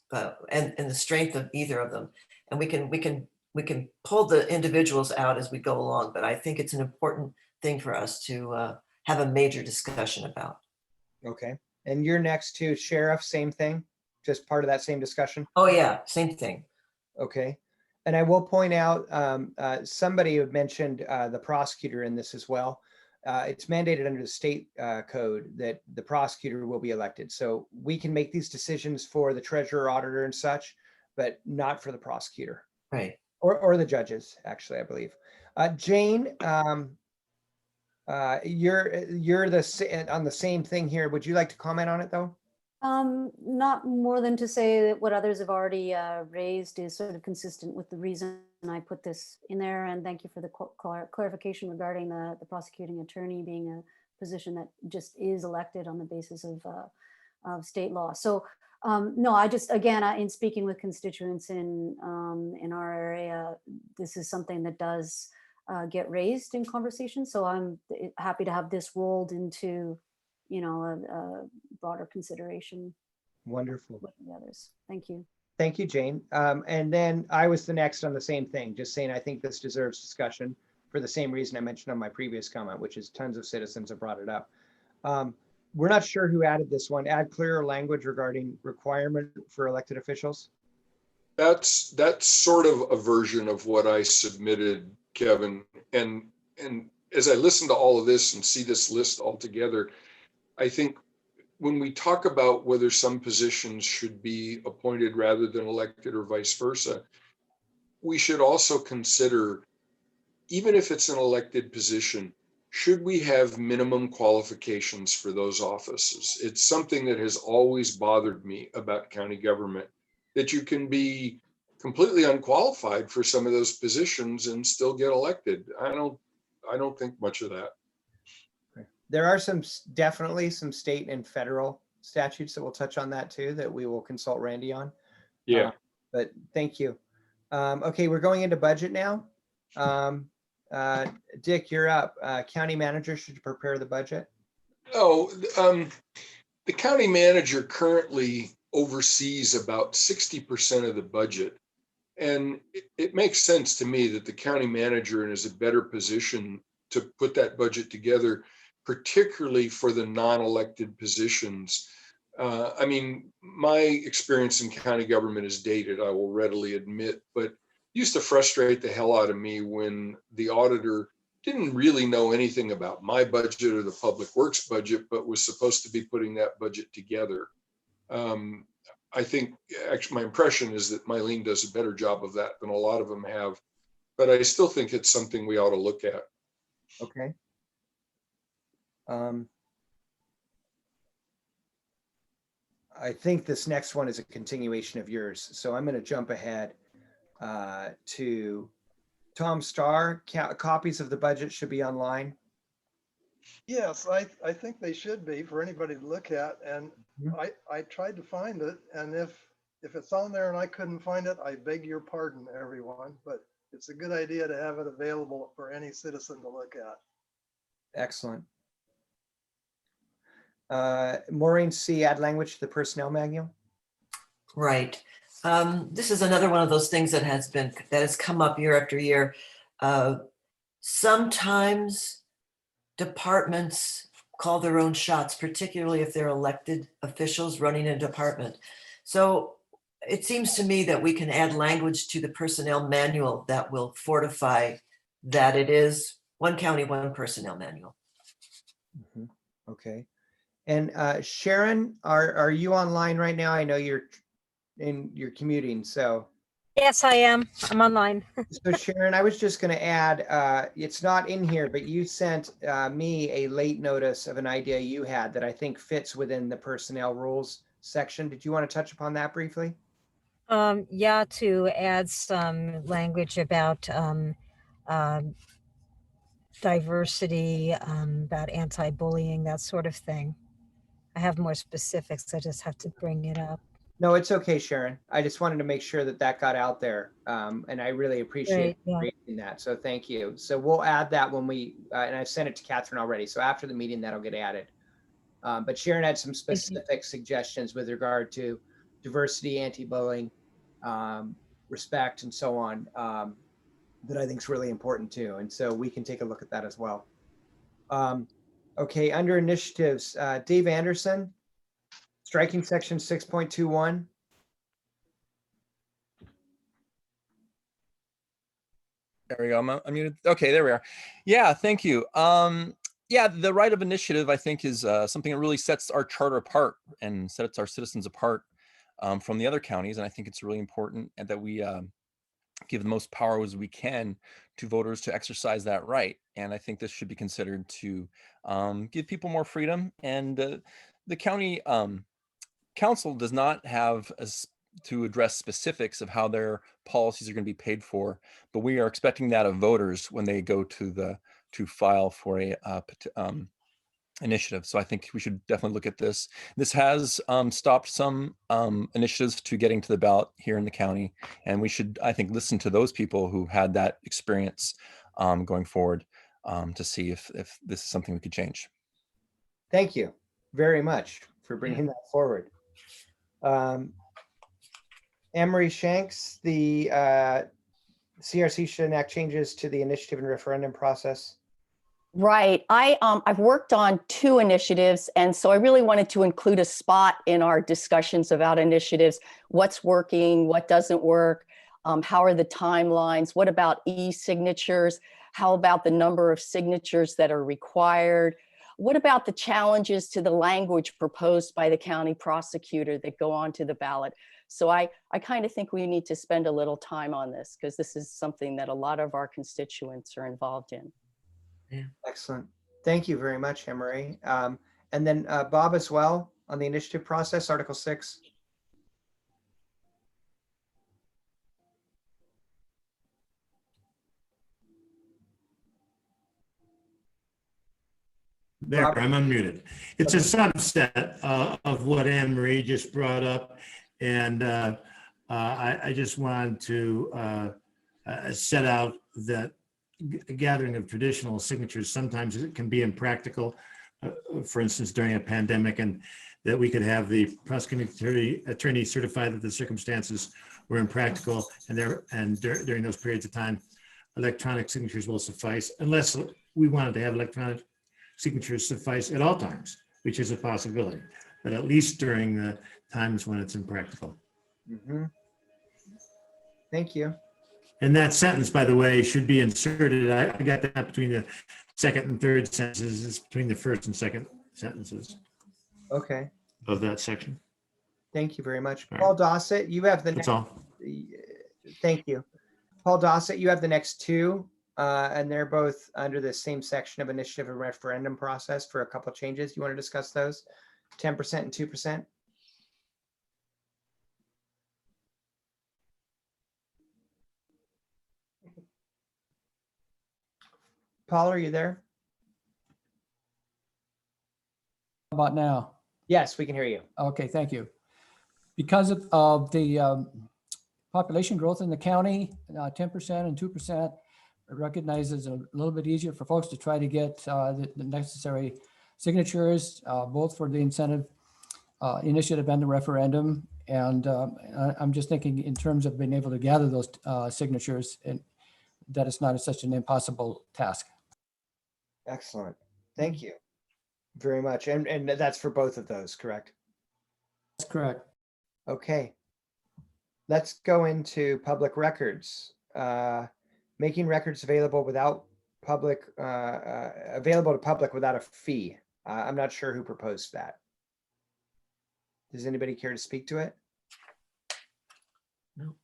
and the strength of either of them. And we can pull the individuals out as we go along, but I think it's an important thing for us to have a major discussion about. Okay. And you're next to sheriff, same thing, just part of that same discussion? Oh yeah, same thing. Okay. And I will point out, somebody had mentioned the prosecutor in this as well. It's mandated under the state code that the prosecutor will be elected. So we can make these decisions for the treasurer, auditor and such, but not for the prosecutor. Right. Or the judges, actually, I believe. Jane, you're on the same thing here. Would you like to comment on it though? Not more than to say that what others have already raised is sort of consistent with the reason I put this in there. And thank you for the clarification regarding the prosecuting attorney being a position that just is elected on the basis of state law. So no, I just, again, in speaking with constituents in our area, this is something that does get raised in conversation. So I'm happy to have this rolled into, you know, a broader consideration. Wonderful. With the others. Thank you. Thank you, Jane. And then I was the next on the same thing, just saying I think this deserves discussion for the same reason I mentioned on my previous comment, which is tons of citizens have brought it up. We're not sure who added this one. Add clearer language regarding requirement for elected officials. That's sort of a version of what I submitted, Kevin. And as I listen to all of this and see this list all together, I think when we talk about whether some positions should be appointed rather than elected or vice versa, we should also consider, even if it's an elected position, should we have minimum qualifications for those offices? It's something that has always bothered me about county government, that you can be completely unqualified for some of those positions and still get elected. I don't think much of that. There are definitely some state and federal statutes that will touch on that too, that we will consult Randy on. Yeah. But thank you. Okay, we're going into budget now. Dick, you're up. County manager should prepare the budget. Oh, the county manager currently oversees about 60% of the budget. And it makes sense to me that the county manager is a better position to put that budget together, particularly for the non-elected positions. I mean, my experience in county government is dated, I will readily admit, but it used to frustrate the hell out of me when the auditor didn't really know anything about my budget or the public works budget, but was supposed to be putting that budget together. I think actually my impression is that Mylene does a better job of that than a lot of them have, but I still think it's something we ought to look at. Okay. I think this next one is a continuation of yours. So I'm going to jump ahead to Tom Starr. Copies of the budget should be online. Yes, I think they should be for anybody to look at. And I tried to find it. And if it's on there and I couldn't find it, I beg your pardon, everyone. But it's a good idea to have it available for any citizen to look at. Excellent. Maureen C, add language to the personnel manual. Right. This is another one of those things that has come up year after year. Sometimes departments call their own shots, particularly if they're elected officials running a department. So it seems to me that we can add language to the personnel manual that will fortify that it is one county, one personnel manual. Okay. And Sharon, are you online right now? I know you're commuting, so. Yes, I am. I'm online. So Sharon, I was just going to add, it's not in here, but you sent me a late notice of an idea you had that I think fits within the personnel rules section. Did you want to touch upon that briefly? Yeah, to add some language about diversity, about anti-bullying, that sort of thing. I have more specifics. I just have to bring it up. No, it's okay, Sharon. I just wanted to make sure that that got out there. And I really appreciate Right, yeah. raising that. So thank you. So we'll add that when we, and I've sent it to Catherine already. So after the meeting, that'll get added. But Sharon had some specific suggestions with regard to diversity, anti-bullying, respect, and so on, that I think is really important too. And so we can take a look at that as well. Okay, under initiatives, Dave Anderson, striking section 6.21. There we go. I'm muted. Okay, there we are. Yeah, thank you. Yeah, the right of initiative, I think, is something that really sets our charter apart and sets our citizens apart from the other counties. And I think it's really important that we give the most power as we can to voters to exercise that right. And I think this should be considered to give people more freedom. And the county council does not have to address specifics of how their policies are going to be paid for, but we are expecting that of voters when they go to file for a initiative. So I think we should definitely look at this. This has stopped some initiatives to getting to the ballot here in the county, and we should, I think, listen to those people who had that experience going forward to see if this is something we could change. Thank you very much for bringing that forward. Emery Shanks, the CRC should enact changes to the initiative and referendum process. Right. I've worked on 2 initiatives, and so I really wanted to include a spot in our discussions about initiatives. What's working, what doesn't work, how are the timelines, what about e-signatures, how about the number of signatures that are required, what about the challenges to the language proposed by the county prosecutor that go onto the ballot. So I kind of think we need to spend a little time on this because this is something that a lot of our constituents are involved in. Yeah. Excellent. Thank you very much, Emery. And then Bob as well on the initiative process, Article 6. There, Robert. I'm unmuted. It's a subset of what Anne Marie just brought up. And I just wanted to set out that gathering of traditional signatures, sometimes it can be impractical, for instance, during a pandemic, and that we could have the prosecuting attorney certify that the circumstances were impractical, and during those periods of time, electronic signatures will suffice, unless we wanted to have electronic signatures suffice at all times, which is a possibility, but at least during the times when it's impractical. Mm-hmm. Thank you. And that sentence, by the way, should be inserted. I got that between the second and third sentences. It's between the first and second sentences. Okay. Of that section. Thank you very much. All Paul right. Dossett, you have the That's next. all. Thank you. Paul Dossett, you have the next 2, and they're both under the same section of initiative and referendum process for a couple of changes. You want to discuss those? 10% and 2%? Paul, are you there? How about now? Yes, we can hear you. Okay, thank you. Because of the population growth in the county, 10% and 2% recognizes a little bit easier for folks to try to get the necessary signatures, both for the incentive initiative and the referendum. And I'm just thinking in terms of being able to gather those signatures, and that it's not such an impossible task. Excellent. Thank you very much. And that's for both of those, correct? That's correct. Okay. Let's go into public records. Making records available without public, available to public without a fee. I'm not sure who proposed that. Does anybody care to speak to it? No.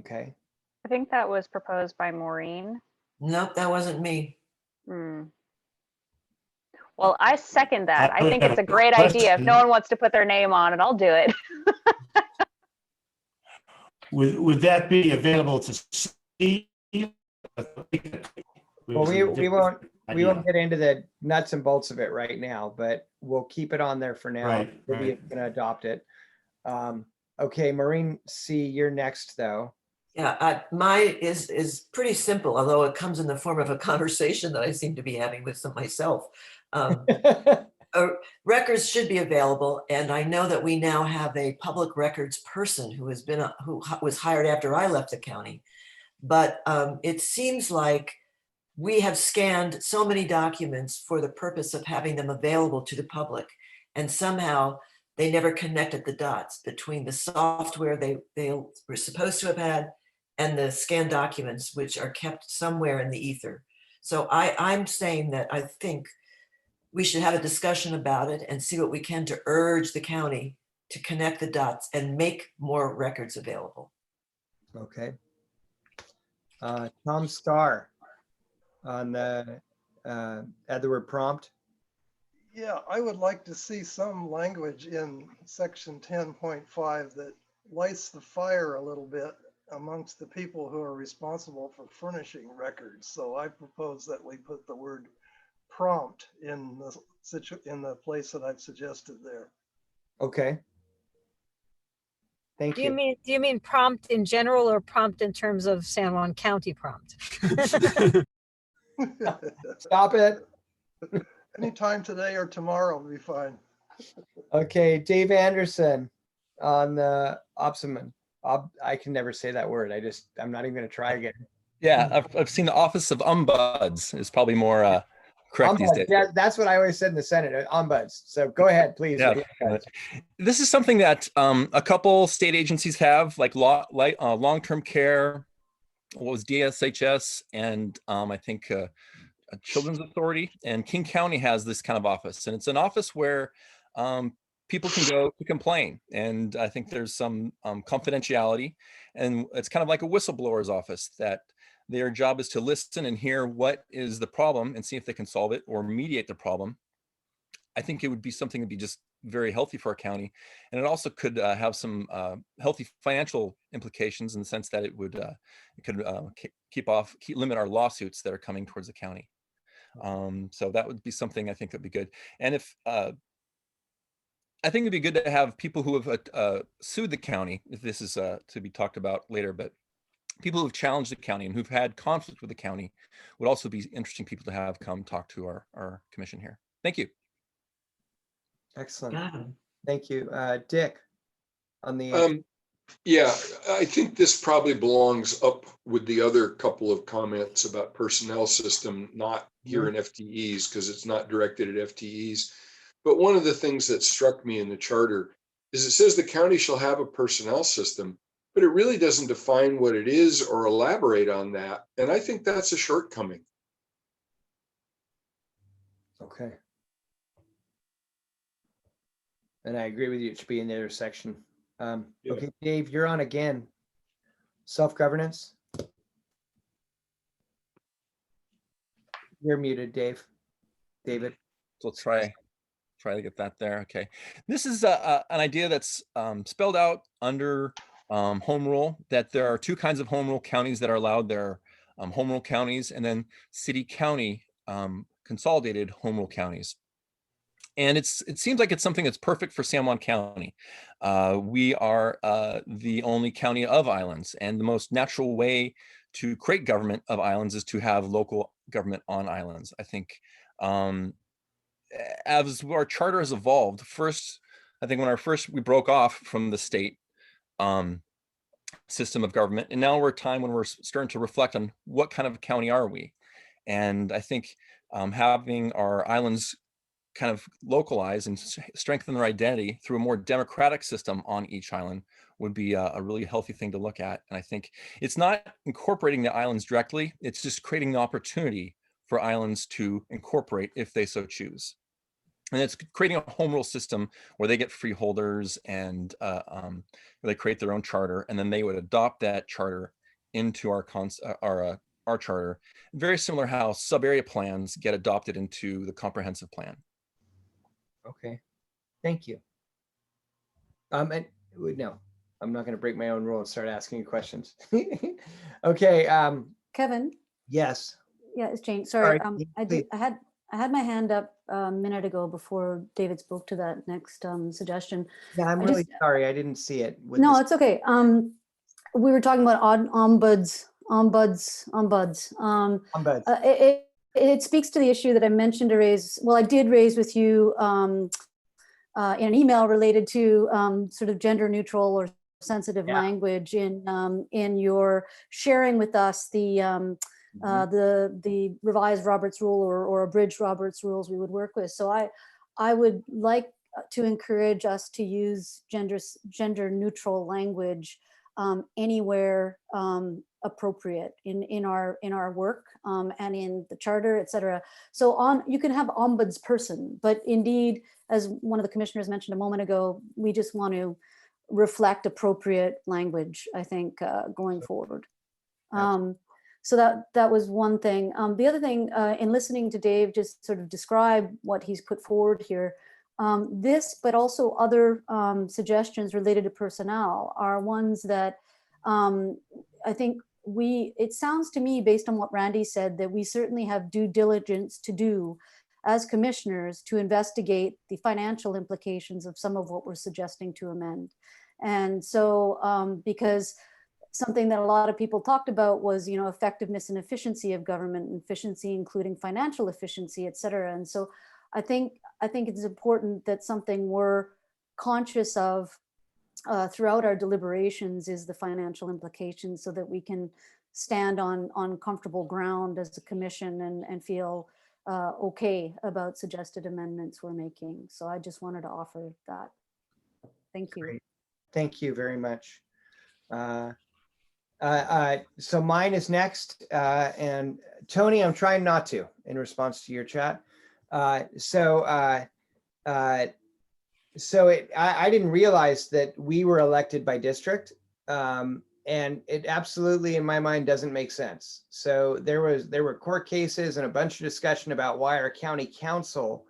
Okay. I think that was proposed by Maureen. Nope, that wasn't me. Hmm. Well, I second that. I would think have it's a a great idea. If no question. one wants to put their name on it, I'll do it. Would that be available to see? Well, we won't get into the nuts and bolts of it right now, but we'll keep it on there for now. Right, We'll be right. gonna adopt it. Okay, Maureen C, you're next though. Yeah, mine is pretty simple, although it comes in the form of a conversation that I seem to be having with some myself. Records should be available, and I know that we now have a public records person who has been who was hired after I left the county. But it seems like we have scanned so many documents for the purpose of having them available to the public, and somehow they never connected the dots between the software they were supposed to have had and the scanned documents, which are kept somewhere in the ether. So I'm saying that I think we should have a discussion about it and see what we can to urge the county to connect the dots and make more records available. Okay. Tom Starr on the add the word prompt. Yeah, I would like to see some language in section 10.5 that lights the fire a little bit amongst the people who are responsible for furnishing records. So I propose that we put the word prompt in the place that I've suggested there. Okay. Thank you. Do you mean prompt in general or prompt in terms of San Juan County prompt? Stop it. Anytime today or tomorrow will be fine. Okay, Dave Anderson on the Opsiman. I can never say that word. I'm not even gonna try again. Yeah, I've seen the Office of Ombuds is probably more correct these days. Yeah, that's what I always said in the Senate, ombuds. So go ahead, please. Yeah. This is something that a couple state agencies have, like long-term care, what was DSHS, and I think Children's Authority, and King County has this kind of office, and it's an office where people can go to complain, and I think there's some confidentiality, and it's kind of like a whistleblower's office that their job is to listen and hear what is the problem and see if they can solve it or mediate the problem. I think it would be something that'd be just very healthy for our county, and it also could have some healthy financial implications in the sense that it would limit our lawsuits that are coming towards the county. So that would be something I think would be good. And if I think it'd be good to have people who have sued the county, if this is to be talked about later, but people who've challenged the county and who've had conflict with the county would also be interesting people to have come talk to our commission here. Thank you. Excellent. Thank you. Dick on the yeah, I think this probably belongs up with the other couple of comments about personnel system, not here in FTEs, because it's not directed at FTEs. But one of the things that struck me in the charter is it says the county shall have a personnel system, but it really doesn't define what it is or elaborate on that. And I think that's a shortcoming. Okay. And I agree with you. It should be in the other section. Okay, Dave, you're on again. Self-governance. You're muted, Dave. David. So let's try to get that there. Okay. This is an idea that's spelled out under home rule, that there are two kinds of home rule counties that are allowed. There are home rule counties and then city county consolidated home rule counties. And it seems like it's something that's perfect for San Juan County. We are the only county of islands, and the most natural way to create government of islands is to have local government on islands. I think as our charter has evolved, first, I think when we broke off from the state system of government, and now we're at a time when we're starting to reflect on what kind of county are we. And I think having our islands kind of localize and strengthen their identity through a more democratic system on each island would be a really healthy thing to look at. And I think it's not incorporating the islands directly, it's just creating the opportunity for islands to incorporate if they so choose. And it's creating a home rule system where they get freeholders and they create their own charter, and then they would adopt that charter into our charter. Very similar how sub-area plans get adopted into the comprehensive plan. Okay, thank you. And no, I'm not going to break my own rule and start asking you questions. Okay. Kevin? Yes. Yeah, it's Jane. Sorry, please. I had my hand up a minute ago before David spoke to that next suggestion. Yeah, I'm really sorry. I didn't see it. No, it's okay. We were talking about ombuds. It speaks to the issue that I mentioned to raise. Well, I did raise with you in an email related to sort of gender neutral or sensitive language in your sharing with us the revised Roberts rule or abridged Roberts rules we would work with. So I would like to encourage us to use gender neutral language anywhere appropriate in our work and in the charter, et cetera. So you can have ombudsperson, but indeed, as one of the commissioners mentioned a moment ago, we just want to reflect appropriate language, I think, going forward. So that was one thing. The other thing, in listening to Dave just sort of describe what he's put forward here, this, but also other suggestions related to personnel are ones that I think it sounds to me, based on what Randy said, that we certainly have due diligence to do as commissioners to investigate the financial implications of some of what we're suggesting to amend. And so because something that a lot of people talked about was, effectiveness and efficiency of government, efficiency, including financial efficiency, et cetera. And so I think it's important that something we're conscious of throughout our deliberations is the financial implications, so that we can stand on comfortable ground as a commission and feel okay about suggested amendments we're making. So I just wanted to offer that. Thank you. Great. Thank you very much. So mine is next, and Tony, I'm trying not to in response to your chat. I didn't realize that we were elected by district, and it absolutely, in my mind, doesn't make sense. So there were court cases and a bunch of discussion about why our county council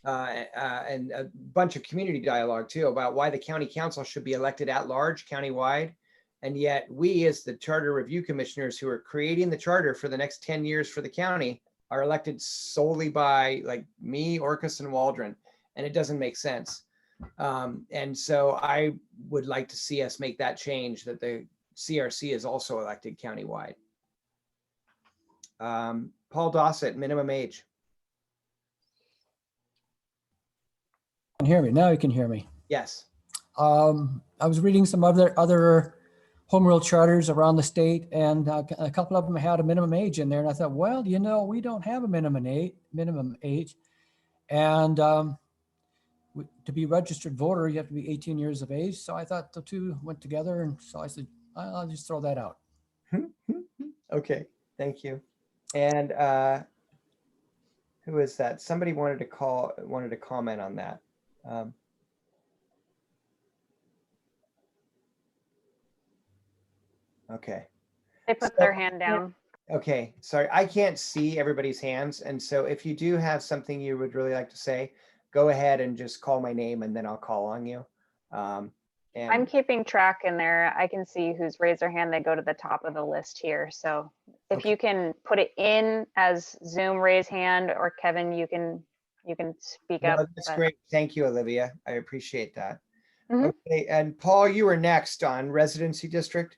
and a bunch of community dialogue too about why the county council should be elected at large countywide. And yet we, as the charter review commissioners who are creating the charter for the next 10 years for the county, are elected solely by like me, Orcus, and Waldron. And it doesn't make sense. And so I would like to see us make that change, that the CRC is also elected countywide. Paul Dossett, minimum age. You can hear me. Now you can hear me. Yes. I was reading some other home rule charters around the state, and a couple of them had a minimum age in there. And I thought, well, we don't have a minimum age. And to be a registered voter, you have to be 18 years of age. So I thought the two went together. And so I said, I'll just throw that out. Okay, thank you. And who is that? Somebody wanted to comment on that. Okay. They put their hand down. Okay, sorry, I can't see everybody's hands. And so if you do have something you would really like to say, go ahead and just call my name and then I'll call on you. And I'm keeping track in there. I can see who's raised their hand. They go to the top of the list here. So if you can put it in as Zoom raise hand, or Kevin, you can speak up. That's great. Thank you, Olivia. I appreciate that. Okay, and Paul, you were next on residency district.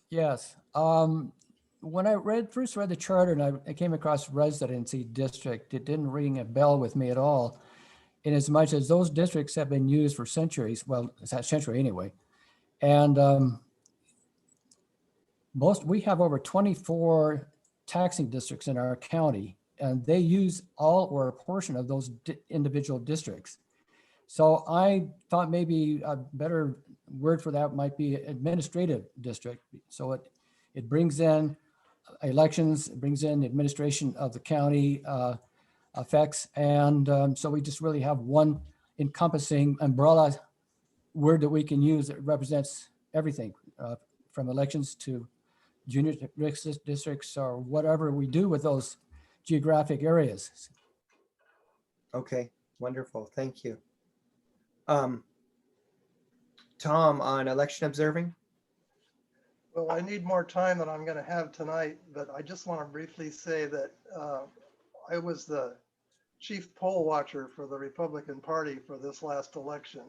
Yes. When I first read the charter and I came across residency district, it didn't ring a bell with me at all, in as much as those districts have been used for centuries. Well, it's a century anyway. And we have over 24 taxing districts in our county, and they use all or a portion of those individual districts. So I thought maybe a better word for that might be administrative district. So it brings in elections, it brings in the administration of the county, effects. And so we just really have one encompassing umbrella word that we can use that represents everything from elections to junior districts or whatever we do with those geographic areas. Okay, wonderful. Thank you. Tom, on election observing? Well, I need more time than I'm going to have tonight, but I just want to briefly say that I was the chief poll watcher for the Republican Party for this last election.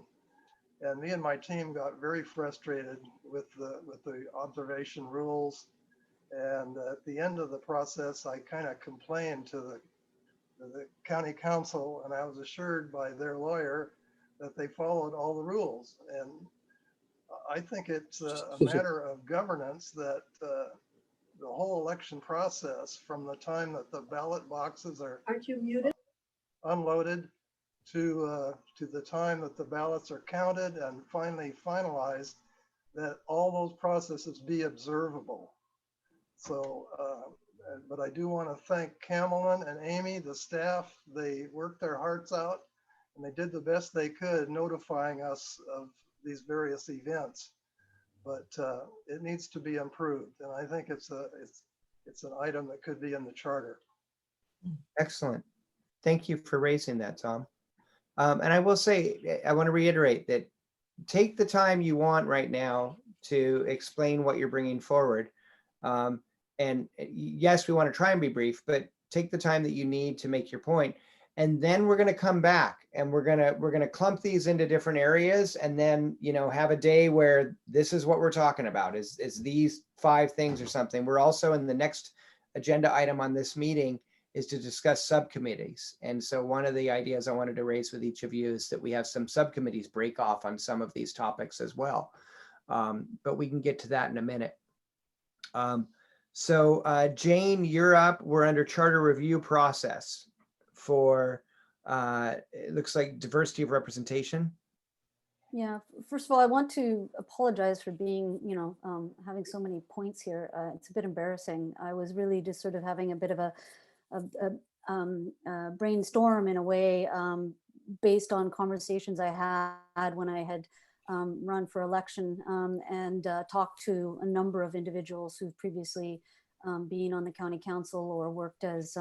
And me and my team got very frustrated with the observation rules. And at the end of the process, I kind of complained to the county council, and I was assured by their lawyer that they followed all the rules. And I think it's a matter of governance that the whole election process, from the time that the ballot boxes are unloaded to the time that the ballots are counted and finally finalized, that all those processes be observable. So, but I do want to thank Camelin and Amy, the staff. They worked their hearts out and they did the best they could notifying us of these various events. But it needs to be improved, and I think it's an item that could be in the charter. Excellent. Thank you for raising that, Tom. And I will say, I want to reiterate that take the time you want right now to explain what you're bringing forward. And yes, we want to try and be brief, but take the time that you need to make your point. And then we're going to come back and we're going to clump these into different areas, and then, you know, have a day where this is what we're talking about is these 5 things or something. We're also in the next agenda item on this meeting is to discuss subcommittees. And so one of the ideas I wanted to raise with each of you is that we have some subcommittees break off on some of these topics as well. But we can get to that in a minute. So Jane, you're up. We're under charter review process for, it looks like diversity of representation. Yeah, first of all, I want to apologize for being, having so many points here. It's a bit embarrassing. I was really just sort of having a bit of a brainstorm in a way, based on conversations I had when I had run for election, and talked to a number of individuals who've previously been on the county council or worked as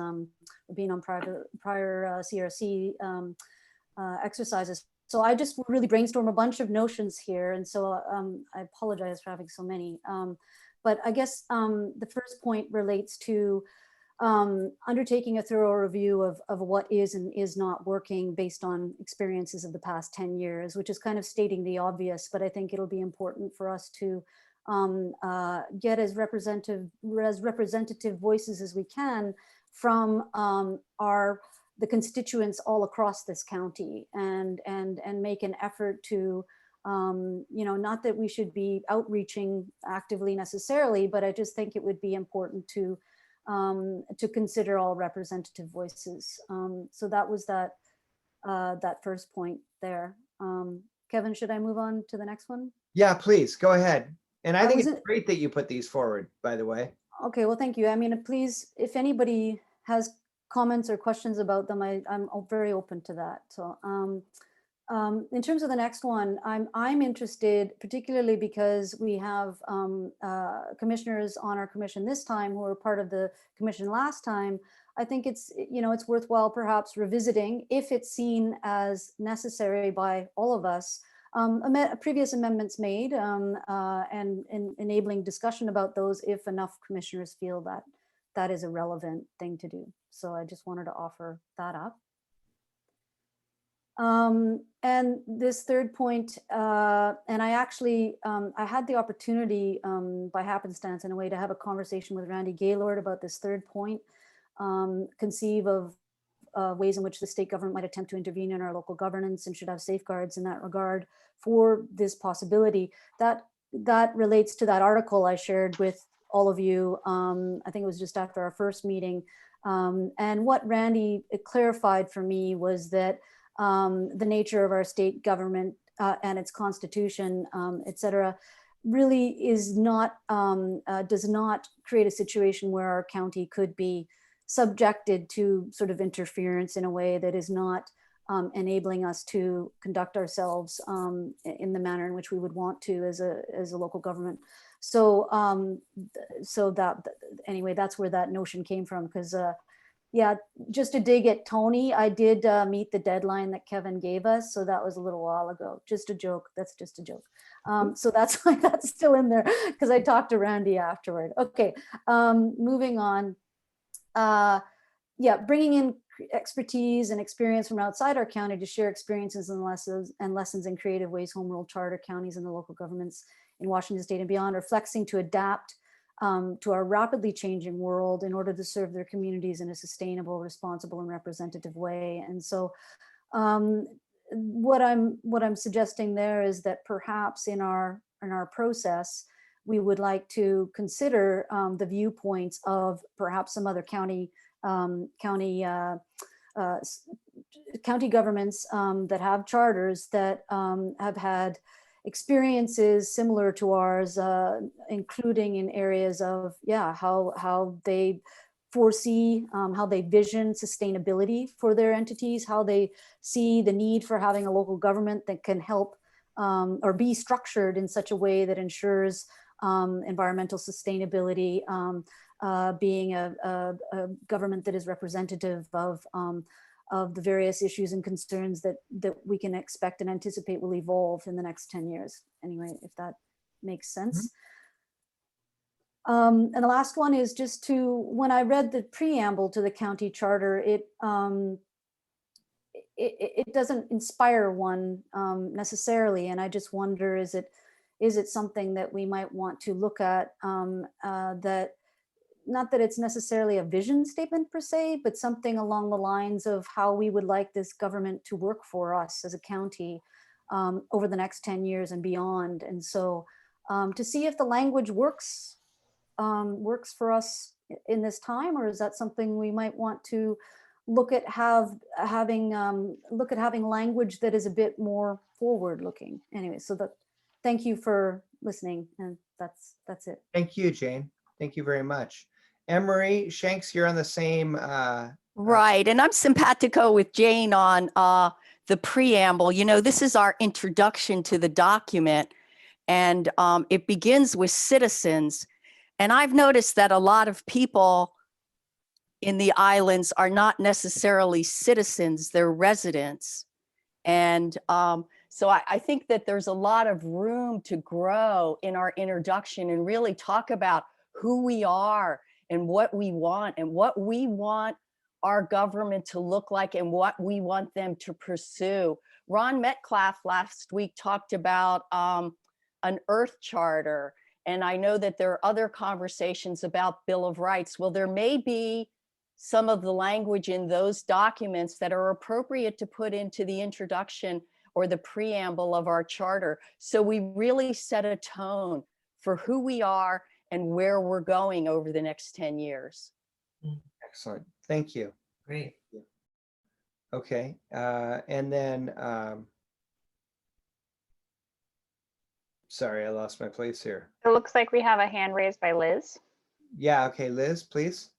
being on prior CRC exercises. So I just really brainstormed a bunch of notions here, and so I apologize for having so many. But I guess the first point relates to undertaking a thorough review of what is and is not working based on experiences of the past 10 years, which is kind of stating the obvious, but I think it'll be important for us to get as representative voices as we can from the constituents all across this county, and make an effort to, not that we should be outreaching actively necessarily, but I just think it would be important to consider all representative voices. So that was that first point there. Kevin, should I move on to the next one? Yeah, please go ahead. And I think it's great that you put these forward, by the way. Okay, well, thank you. I mean, please, if anybody has comments or questions about them, I'm very open to that. So in terms of the next one, I'm interested, particularly because we have commissioners on our commission this time who were part of the commission last time. I think it's worthwhile perhaps revisiting, if it's seen as necessary by all of us, previous amendments made, and enabling discussion about those if enough commissioners feel that that is a relevant thing to do. So I just wanted to offer that up. And this third point, and I actually, I had the opportunity by happenstance in a way to have a conversation with Randy Gaylord about this third point, conceive of ways in which the state government might attempt to intervene in our local governance and should have safeguards in that regard for this possibility. That relates to that article I shared with all of you. I think it was just after our first meeting. And what Randy clarified for me was that the nature of our state government and its constitution, et cetera, really is not, does not create a situation where our county could be subjected to sort of interference in a way that is not enabling us to conduct ourselves in the manner in which we would want to as a local government. So anyway, that's where that notion came from. Because yeah, just to dig at Tony, I did meet the deadline that Kevin gave us. So that was a little while ago. Just a joke. That's just a joke. So that's why that's still in there, because I talked to Randy afterward. Okay, moving on. Yeah, bringing in expertise and experience from outside our county to share experiences and lessons in creative ways, home rule charter counties and the local governments in Washington state and beyond are flexing to adapt to our rapidly changing world in order to serve their communities in a sustainable, responsible, and representative way. And so what I'm suggesting there is that perhaps in our process, we would like to consider the viewpoints of perhaps some other county governments that have charters that have had experiences similar to ours, including in areas of, yeah, how they foresee, how they vision sustainability for their entities, how they see the need for having a local government that can help or be structured in such a way that ensures environmental sustainability, being a government that is representative of the various issues and concerns that we can expect and anticipate will evolve in the next 10 years. Anyway, if that makes sense. And the last one is just to, when I read the preamble to the county charter, it doesn't inspire one necessarily. And I just wonder, is it something that we might want to look at, that, not that it's necessarily a vision statement per se, but something along the lines of how we would like this government to work for us as a county over the next 10 years and beyond. And so to see if the language works for us in this time, or is that something we might want to look at having language that is a bit more forward looking. Anyway, so thank you for listening, and that's it. Thank you, Jane. Thank you very much. Emery Shanks, you're on the same. Right, and I'm simpatico with Jane on the preamble. You know, this is our introduction to the document, and it begins with citizens. And I've noticed that a lot of people in the islands are not necessarily citizens, they're residents. And so I think that there's a lot of room to grow in our introduction and really talk about who we are and what we want our government to look like and what we want them to pursue. Ron Metcalf last week talked about an Earth Charter. And I know that there are other conversations about Bill of Rights. Well, there may be some of the language in those documents that are appropriate to put into the introduction or the preamble of our charter. So we really set a tone for who we are and where we're going over the next 10 years. Excellent. Thank you. Great. Okay. And then, sorry, I lost my place here. It looks like we have a hand raised by Liz. Yeah. Okay, Liz, please.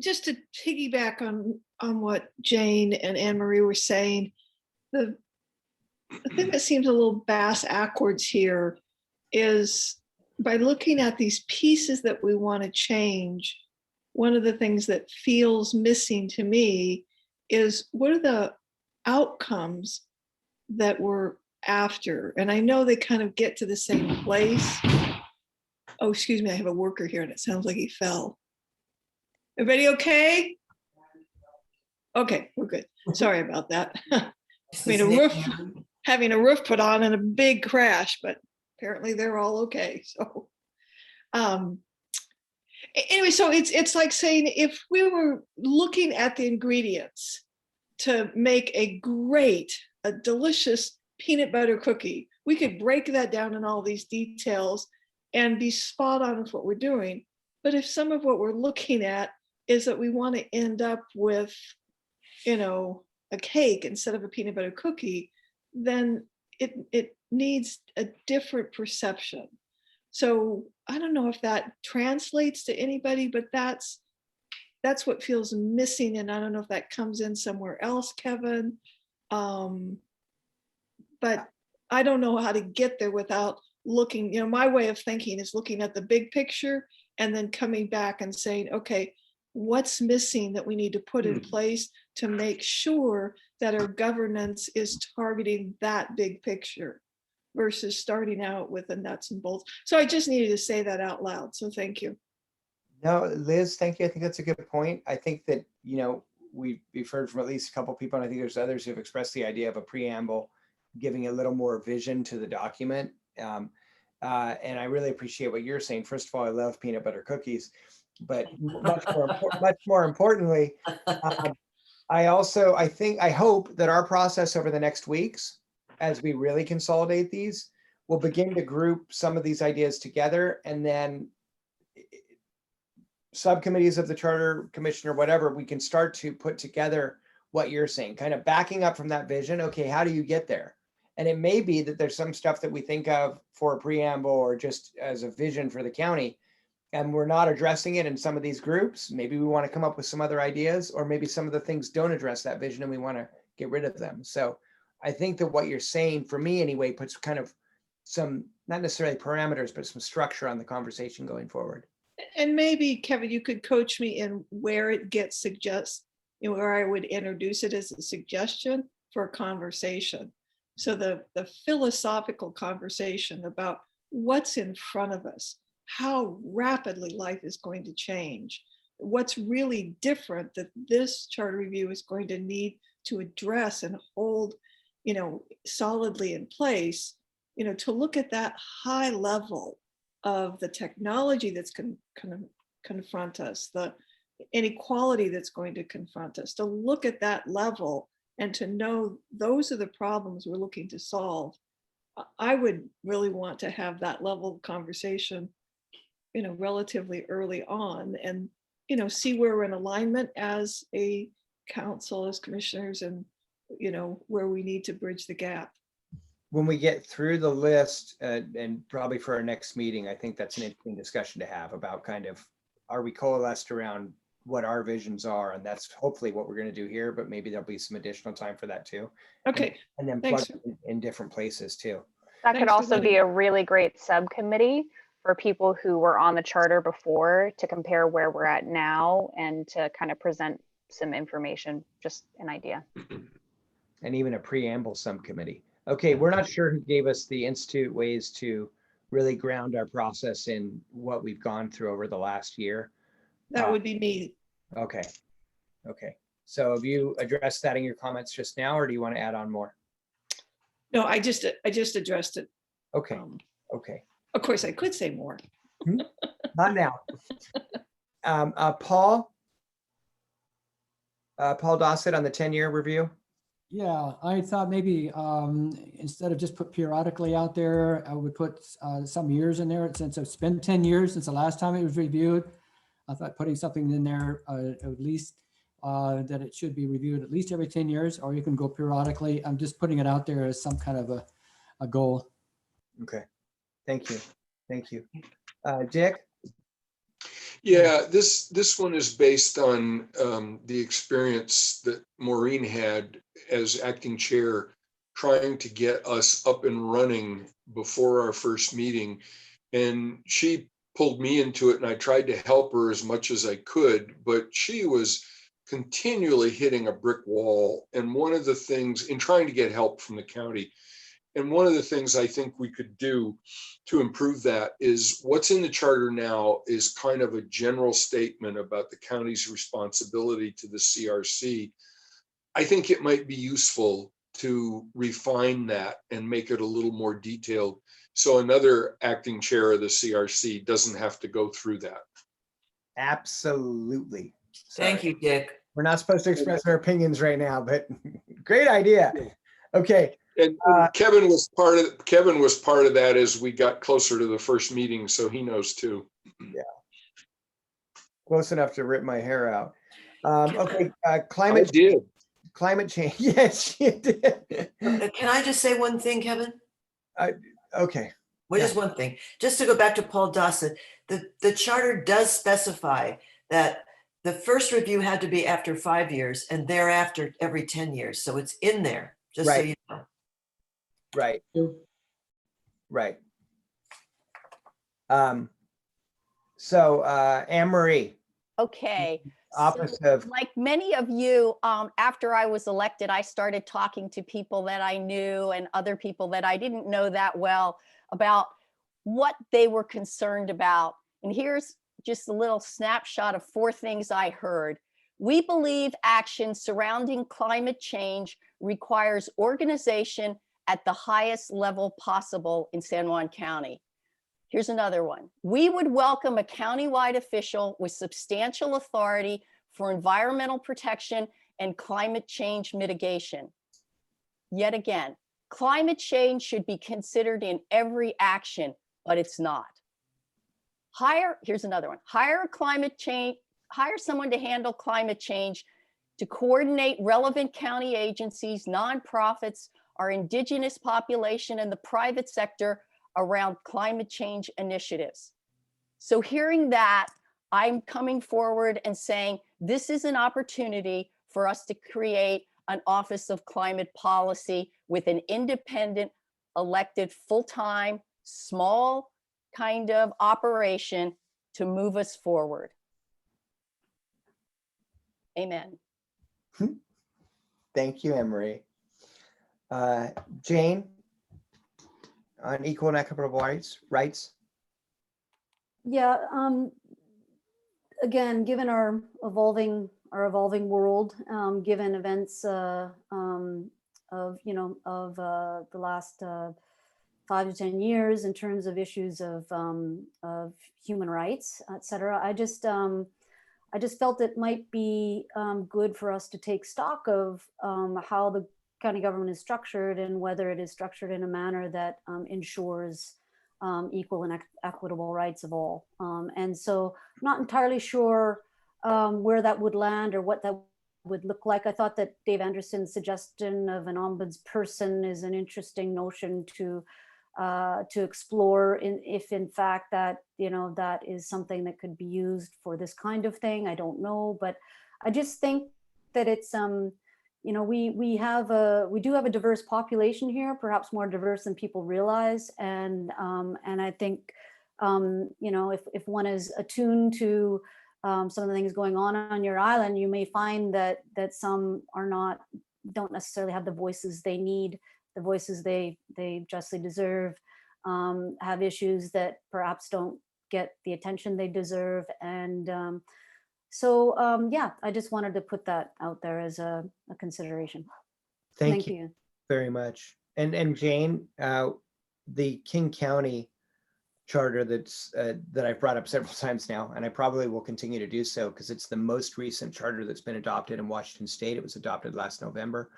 Just to piggyback on what Jane and Anne Marie were saying, the thing that seems a little bass-ackwards here is by looking at these pieces that we want to change, one of the things that feels missing to me is what are the outcomes that we're after? And I know they kind of get to the same place. Oh, excuse me, I have a worker here and it sounds like he fell. Everybody okay? Okay, we're good. Sorry about that. Having a roof put on and a big crash, but apparently they're all okay. So anyway, so it's like saying if we were looking at the ingredients to make a delicious peanut butter cookie, we could break that down in all these details and be spot on with what we're doing. But if some of what we're looking at is that we want to end up with, a cake instead of a peanut butter cookie, then it needs a different perception. So I don't know if that translates to anybody, but that's what feels missing. And I don't know if that comes in somewhere else, Kevin. But I don't know how to get there without looking, my way of thinking is looking at the big picture and then coming back and saying, okay, what's missing that we need to put in place to make sure that our governance is targeting that big picture versus starting out with the nuts and bolts. So I just needed to say that out loud. So thank you. No, Liz, thank you. I think that's a good point. I think that, we've heard from at least a couple people, and I think there's others who've expressed the idea of a preamble, giving a little more vision to the document. And I really appreciate what you're saying. First of all, I love peanut butter cookies, but much more importantly, I hope that our process over the next weeks, as we really consolidate these, will begin to group some of these ideas together, and then subcommittees of the Charter Commission or whatever, we can start to put together what you're saying, kind of backing up from that vision. Okay, how do you get there? And it may be that there's some stuff that we think of for a preamble or just as a vision for the county, and we're not addressing it in some of these groups. Maybe we want to come up with some other ideas, or maybe some of the things don't address that vision and we want to get rid of them. So I think that what you're saying, for me anyway, puts kind of some, not necessarily parameters, but some structure on the conversation going forward. And maybe, Kevin, you could coach me in where it gets where I would introduce it as a suggestion for a conversation. So the philosophical conversation about what's in front of us, how rapidly life is going to change, what's really different that this charter review is going to need to address and hold, solidly in place, to look at that high level of the technology that's confront us, the inequality that's going to confront us, to look at that level and to know those are the problems we're looking to solve. I would really want to have that level of conversation, relatively early on, and, see where we're in alignment as a council, as commissioners, and, where we need to bridge the gap. When we get through the list, and probably for our next meeting, I think that's an interesting discussion to have about kind of, are we coalesced around what our visions are? And that's hopefully what we're going to do here, but maybe there'll be some additional time for that too. Okay. And then plug in different places too. That could also be a really great subcommittee for people who were on the charter before, to compare where we're at now and to kind of present some information, just an idea. And even a preamble subcommittee. Okay, we're not sure who gave us the Institute ways to really ground our process in what we've gone through over the last year. That would be me. Okay. So have you addressed that in your comments just now, or do you want to add on more? No, I just addressed it. Okay. Okay. Of course, I could say more. Not now. Paul Dossett on the 10-year review. Yeah, I thought maybe instead of just put periodically out there, I would put some years in there. Since it's been 10 years since the last time it was reviewed, I thought putting something in there at least that it should be reviewed at least every 10 years, or you can go periodically. I'm just putting it out there as some kind of a goal. Okay, thank you. Dick? Yeah, this one is based on the experience that Maureen had as acting chair, trying to get us up and running before our first meeting. And she pulled me into it, and I tried to help her as much as I could, but she was continually hitting a brick wall. And one of the things in trying to get help from the county, and one of the things I think we could do to improve that is what's in the charter now is kind of a general statement about the county's responsibility to the CRC. I think it might be useful to refine that and make it a little more detailed, so another acting chair of the CRC doesn't have to go through that. Absolutely. Thank you, Dick. We're not supposed to express our opinions right now, but great idea. Okay. And Kevin was part of that as we got closer to the first meeting, so he knows too. Yeah. Close enough to rip my hair out. Okay. Climate change. Yes, you did. Can I just say one thing, Kevin? Okay. Just one thing, just to go back to Paul Dossett, the charter does specify that the first review had to be after 5 years and thereafter every 10 years. So it's in there, just so Right. you know. Right. Right. So Anne Marie. Okay. Opposite So, of like many of you, after I was elected, I started talking to people that I knew and other people that I didn't know that well about what they were concerned about. And here's just a little snapshot of 4 things I heard. We believe action surrounding climate change requires organization at the highest level possible in San Juan County. Here's another one. We would welcome a countywide official with substantial authority for environmental protection and climate change mitigation. Yet again, climate change should be considered in every action, but it's not. Here's another one. Hire someone to handle climate change, to coordinate relevant county agencies, nonprofits, our indigenous population, and the private sector around climate change initiatives. So hearing that, I'm coming forward and saying this is an opportunity for us to create an Office of Climate Policy with an independent, elected, full-time, small kind of operation to move us forward. Amen. Thank you, Anne Marie. Jane, on equal and equitable rights. Yeah. Again, given our evolving world, given events of the last 5 to 10 years in terms of issues of human rights, et cetera, I just felt it might be good for us to take stock of how the county government is structured and whether it is structured in a manner that ensures equal and equitable rights of all. And so not entirely sure where that would land or what that would look like. I thought that Dave Anderson's suggestion of an ombudsperson is an interesting notion to explore if in fact that, that is something that could be used for this kind of thing. I don't know, but I just think that it's, we do have a diverse population here, perhaps more diverse than people realize. And I think, if one is attuned to some of the things going on your island, you may find that some don't necessarily have the voices they need, the voices they justly deserve, have issues that perhaps don't get the attention they deserve. And I just wanted to put that out there as a consideration. Thank you very much. And Jane, the King County charter that I've brought up several times now, and I probably will continue to do so because it's the most recent charter that's been adopted in Washington State. It was adopted last November.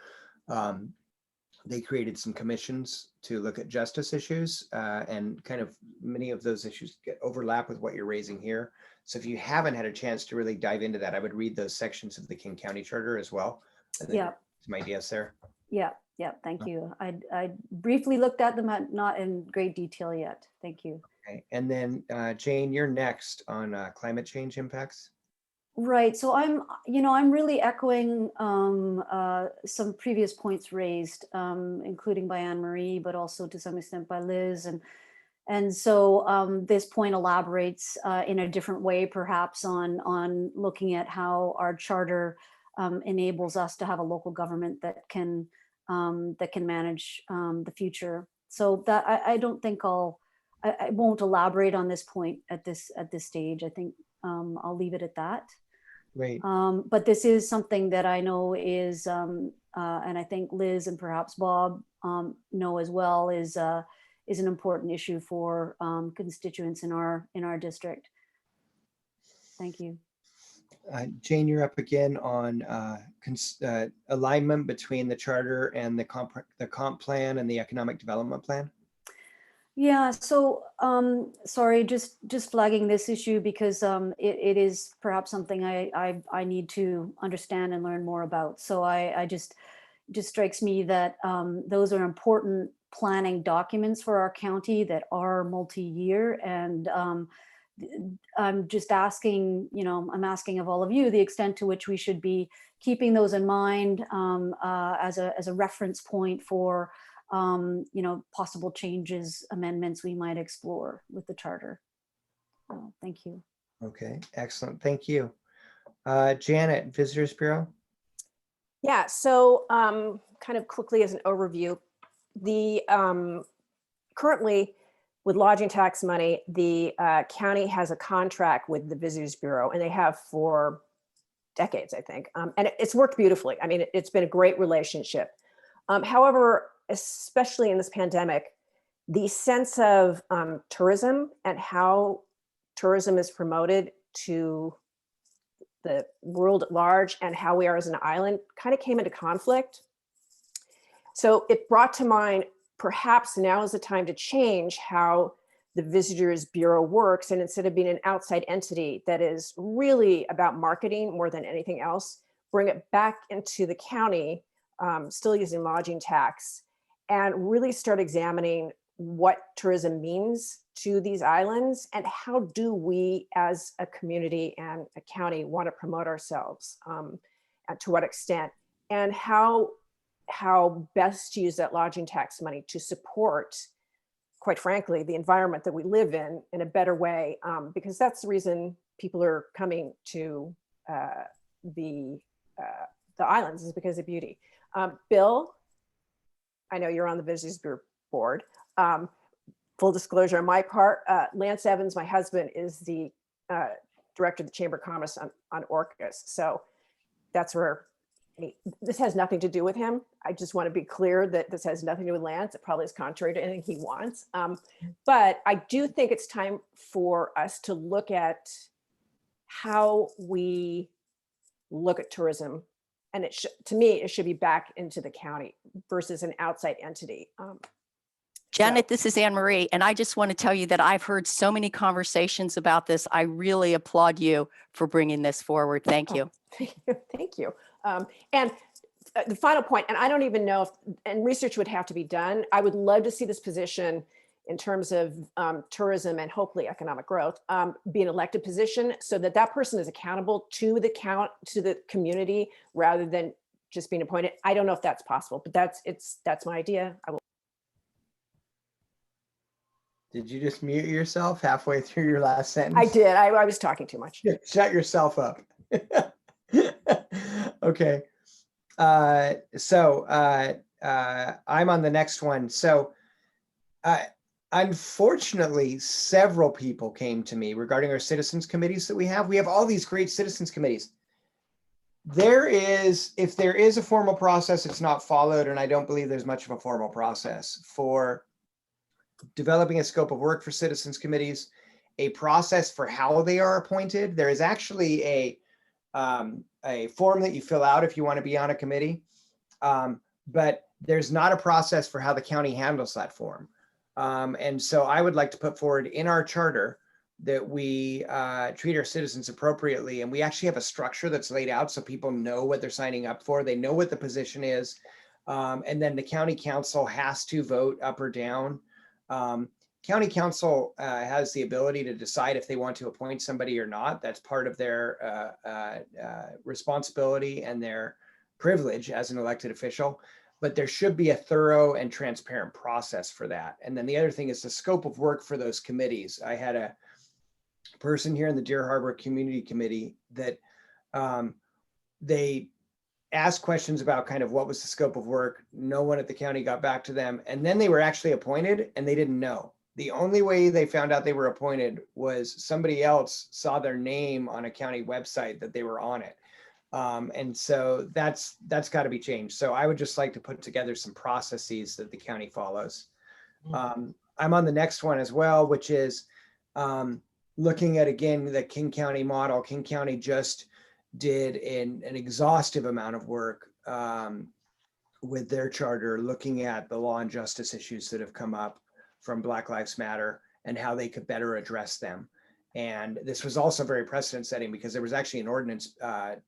They created some commissions to look at justice issues, and kind of many of those issues overlap with what you're raising here. So if you haven't had a chance to really dive into that, I would read those sections of the King County Charter as well. Yeah. Some ideas there. Yeah. Thank you. I briefly looked at them, not in great detail yet. Thank you. Okay. And then Jane, you're next on climate change impacts. Right. So I'm really echoing some previous points raised, including by Anne Marie, but also to some extent by Liz. And so this point elaborates in a different way, perhaps on looking at how our charter enables us to have a local government that can manage the future. So that I don't think I won't elaborate on this point at this stage. I think I'll leave it at that. Right. But this is something that I know is, and I think Liz and perhaps Bob know as well, is an important issue for constituents in our district. Thank you. Jane, you're up again on alignment between the charter and the comp plan and the economic development plan. Yeah, so sorry, just flagging this issue because it is perhaps something I need to understand and learn more about. So I just strikes me that those are important planning documents for our county that are multi-year. And I'm just asking, I'm asking of all of you the extent to which we should be keeping those in mind as a reference point for, possible changes, amendments we might explore with the charter. Thank you. Okay, excellent. Thank you. Janet, Visitors Bureau. Yeah, so kind of quickly as an overview, the currently with lodging tax money, the county has a contract with the Visitors Bureau, and they have for decades, I think, and it's worked beautifully. I mean, it's been a great relationship. However, especially in this pandemic, the sense of tourism and how tourism is promoted to the world at large and how we are as an island kind of came into conflict. So it brought to mind, perhaps now is the time to change how the Visitors Bureau works. And instead of being an outside entity that is really about marketing more than anything else, bring it back into the county, still using lodging tax, and really start examining what tourism means to these islands and how do we as a community and a county want to promote ourselves, and to what extent, and how best to use that lodging tax money to support, quite frankly, the environment that we live in a better way, because that's the reason people are coming to the islands, is because of beauty. Bill, I know you're on the Visitors Bureau board. Full disclosure on my part, Lance Evans, my husband, is the director of the Chamber of Commerce on Orcas. So that's where this has nothing to do with him. I just want to be clear that this has nothing to do with Lance. It probably is contrary to anything he wants. But I do think it's time for us to look at how we look at tourism. And to me, it should be back into the county versus an outside entity. Janet, this is Anne Marie, and I just want to tell you that I've heard so many conversations about this. I really applaud you for bringing this forward. Thank you. Thank you. And the final point, and I don't even know if, and research would have to be done. I would love to see this position in terms of tourism and hopefully economic growth be an elected position, so that that person is accountable to the community rather than just being appointed. I don't know if that's possible, but that's my idea. I will. Did you just mute yourself halfway through your last sentence? I did. I was talking too much. Shut yourself up. Okay. So I'm on the next one. So unfortunately, several people came to me regarding our citizens committees that we have. We have all these great citizens committees. If there is a formal process, it's not followed, and I don't believe there's much of a formal process for developing a scope of work for citizens committees, a process for how they are appointed. There is actually a form that you fill out if you want to be on a committee, but there's not a process for how the county handles that form. And so I would like to put forward in our charter that we treat our citizens appropriately, and we actually have a structure that's laid out so people know what they're signing up for. They know what the position is, and then the county council has to vote up or down. County council has the ability to decide if they want to appoint somebody or not. That's part of their responsibility and their privilege as an elected official, but there should be a thorough and transparent process for that. And then the other thing is the scope of work for those committees. I had a person here in the Deer Harbor Community Committee that they asked questions about kind of what was the scope of work. No one at the county got back to them. And then they were actually appointed and they didn't know. The only way they found out they were appointed was somebody else saw their name on a county website that they were on it. And so that's got to be changed. So I would just like to put together some processes that the county follows. I'm on the next one as well, which is looking at, again, the King County model. King County just did an exhaustive amount of work with their charter, looking at the law and justice issues that have come up from Black Lives Matter and how they could better address them. And this was also very precedent setting because there was actually an ordinance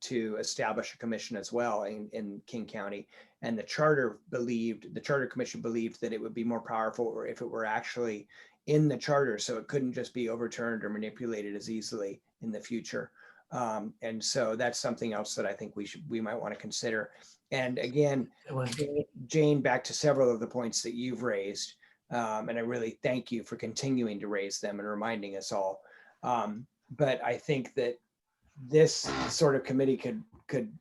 to establish a commission as well in King County. And the charter commission believed that it would be more powerful if it were actually in the charter, so it couldn't just be overturned or manipulated as easily in the future. And so that's something else that I think we might want to consider. And again, Jane, back to several of the points that you've raised. And I really thank you for continuing to raise them and reminding us all. But I think that this sort of committee could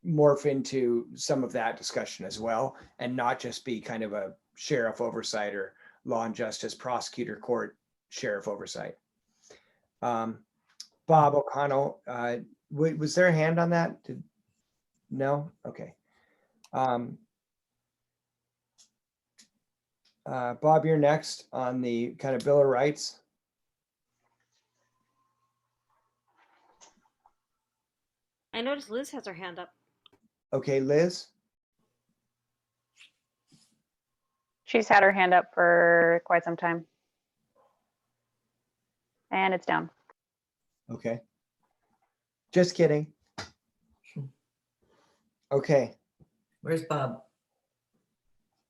morph into some of that discussion as well, and not just be kind of a sheriff oversight or law and justice, prosecutor, court, sheriff oversight. Bob O'Connell, was there a hand on that? No? Okay. Bob, you're next on the kind of Bill of Rights. I noticed Liz has her hand up. Okay, Liz. She's had her hand up for quite some time. And it's down. Okay. Just kidding. Okay. Where's Bob?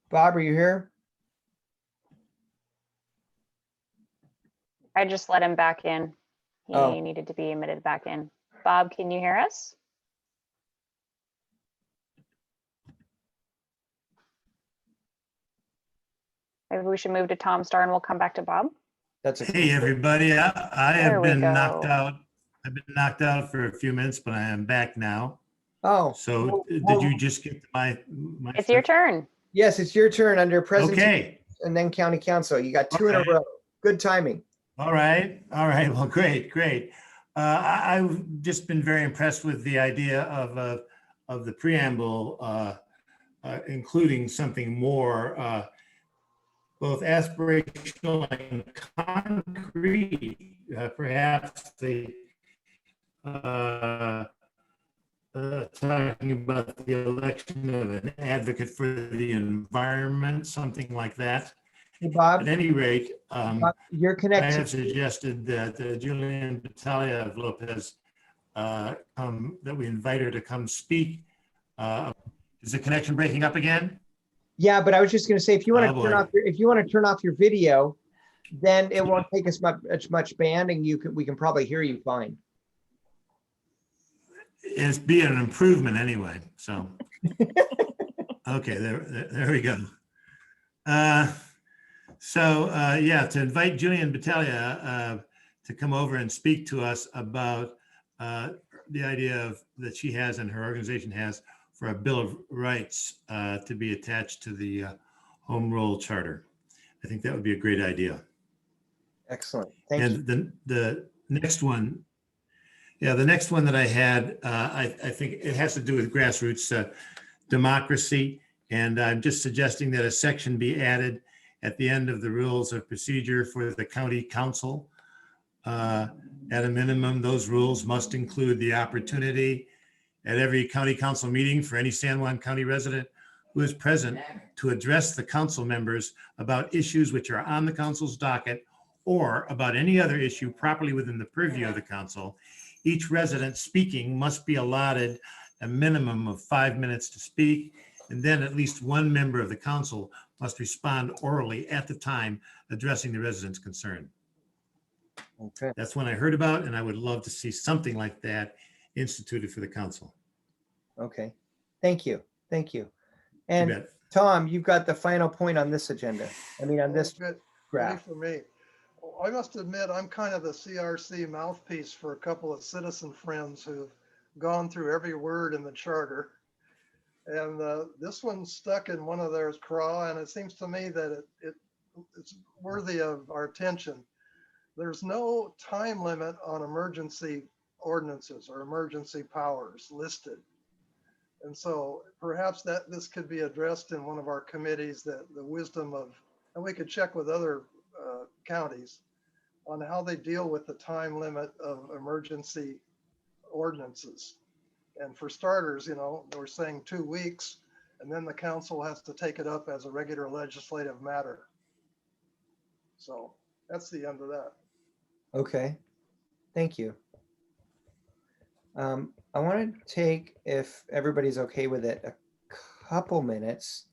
Bob, are you here? I just let him back in. He needed to be admitted back in. Bob, can you hear us? Maybe we should move to Tom Starr and we'll come back to Bob. Hey, everybody. I There have we been go. knocked out. I've been knocked out for a few minutes, but I am back now. Oh. So did you just get my It's your turn. Yes, it's your turn under President Okay. and then County Council. You got two in a row. Good timing. All right. All right. Well, great. Great. I've just been very impressed with the idea of the preamble, including something more both aspirational and concrete, perhaps talking about the election of an advocate for the environment, something like that. Hey, Bob. At any rate, Bob, you're connected. I have suggested that Julian Battaglia of Lopez, that we invite her to come speak. Is the connection breaking up again? Yeah, but I was just going to say, if you want to Oh, turn boy. off your video, then it won't take us much band, and we can probably hear you fine. It's be an improvement anyway. So, okay, there we go. Yeah, to invite Julian Battaglia to come over and speak to us about the idea that she has and her organization has for a Bill of Rights to be attached to the Home Rule Charter. I think that would be a great idea. Excellent. Thank you. And the next one, the next one that I had, I think it has to do with grassroots democracy. And I'm just suggesting that a section be added at the end of the rules of procedure for the county council. At a minimum, those rules must include the opportunity at every county council meeting for any San Juan County resident who is present to address the council members about issues which are on the council's docket or about any other issue properly within the purview of the council. Each resident speaking must be allotted a minimum of 5 minutes to speak, and then at least one member of the council must respond orally at the time addressing the resident's concern. Okay. That's one I heard about, and I would love to see something like that instituted for the council. Okay. Thank you. Thank you. You And bet. Tom, you've got the final point on this agenda. I mean, on this Good. graph. Ready for me. I must admit, I'm kind of the CRC mouthpiece for a couple of citizen friends who've gone through every word in the charter. And this one stuck in one of theirs craw, and it seems to me that it's worthy of our attention. There's no time limit on emergency ordinances or emergency powers listed. And so perhaps this could be addressed in one of our committees, that the wisdom of, and we could check with other counties on how they deal with the time limit of emergency ordinances. And for starters, we're saying 2 weeks, and then the council has to take it up as a regular legislative matter. So that's the end of that. Okay. Thank you. I want to take, if everybody's okay with it, a couple minutes,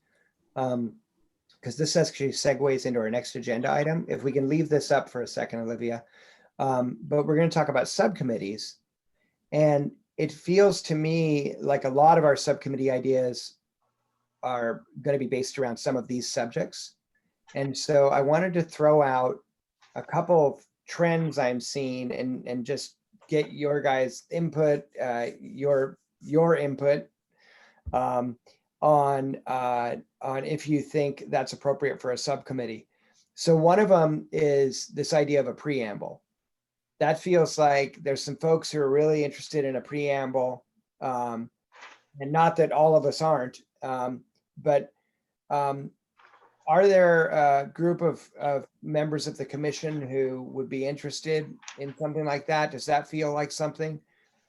because this actually segues into our next agenda item. If we can leave this up for a second, Olivia. But we're going to talk about subcommittees. And it feels to me like a lot of our subcommittee ideas are going to be based around some of these subjects. And so I wanted to throw out a couple of trends I'm seeing and just get your guys' input, your input on if you think that's appropriate for a subcommittee. So one of them is this idea of a preamble. That feels like there's some folks who are really interested in a preamble, and not that all of us aren't, but are there a group of members of the commission who would be interested in something like that? Does that feel like something?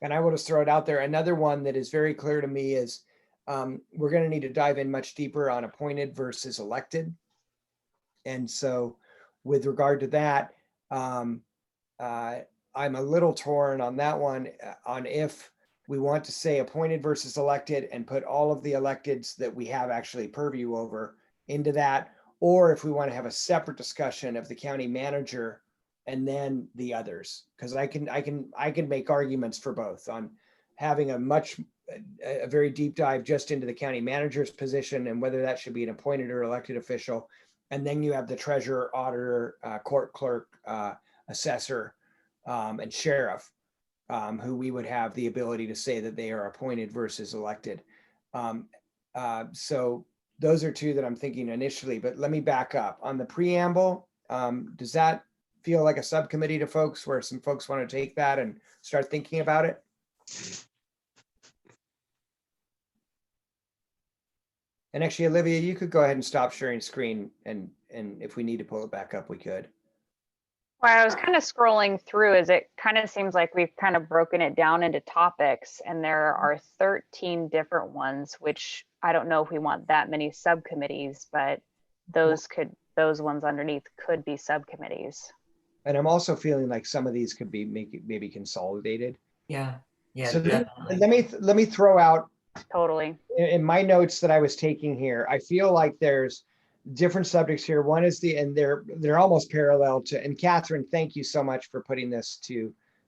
And I will just throw it out there. Another one that is very clear to me is we're going to need to dive in much deeper on appointed versus elected. And so with regard to that, I'm a little torn on that one, on if we want to say appointed versus elected and put all of the electeds that we have actually purview over into that, or if we want to have a separate discussion of the county manager and then the others, because I can make arguments for both on having a very deep dive just into the county manager's position and whether that should be an appointed or elected official. And then you have the treasurer, auditor, court clerk, assessor, and sheriff, who we would have the ability to say that they are appointed versus elected. So those are two that I'm thinking initially, but let me back up. On the preamble, does that feel like a subcommittee to folks where some folks want to take that and start thinking about it? And actually, Olivia, you could go ahead and stop sharing screen, and if we need to pull it back up, we could. Well, I was kind of scrolling through as it kind of seems like we've kind of broken it down into topics, and there are 13 different ones, which I don't know if we want that many subcommittees, but those ones underneath could be subcommittees. And I'm also feeling like some of these could be maybe consolidated. Yeah. Yeah. So let me throw out totally in my notes that I was taking here. I feel like there's different subjects here. One is and they're almost parallel to, and Catherine, thank you so much for putting this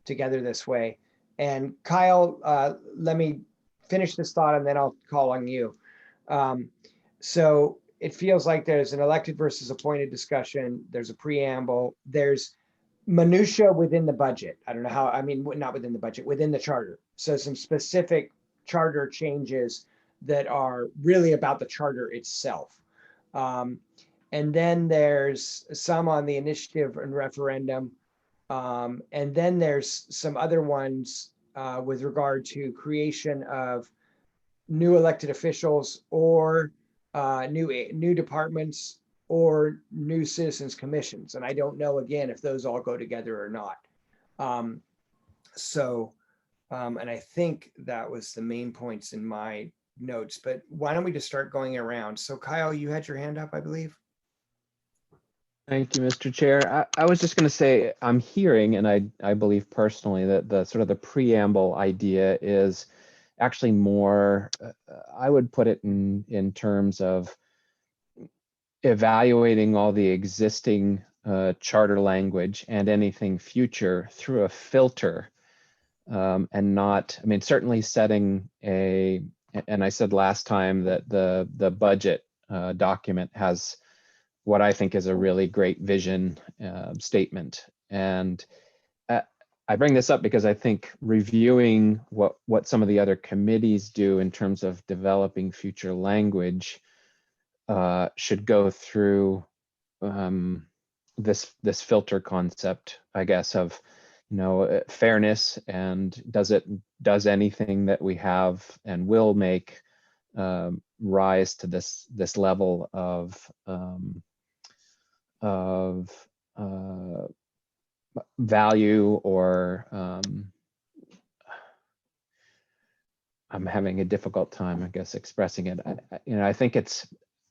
together this way. And Kyle, let me finish this thought and then I'll call on you. So it feels like there's an elected versus appointed discussion. There's a preamble. There's minutia within the budget. I don't know how, I mean, not within the budget, within the charter. So some specific charter changes that are really about the charter itself. And then there's some on the initiative and referendum. And then there's some other ones with regard to creation of new elected officials or new departments or new citizens commissions. And I don't know, again, if those all go together or not. And I think that was the main points in my notes, but why don't we just start going around? So Kyle, you had your hand up, I believe. Thank you, Mr. Chair. I was just going to say, I'm hearing, and I believe personally that the sort of the preamble idea is actually more, I would put it in terms of evaluating all the existing charter language and anything future through a filter, and not, I mean, certainly setting and I said last time that the budget document has what I think is a really great vision statement. And I bring this up because I think reviewing what some of the other committees do in terms of developing future language should go through this filter concept, I guess, of fairness, and does anything that we have and will make rise to this level of value, or I'm having a difficult time, I guess, expressing it. I think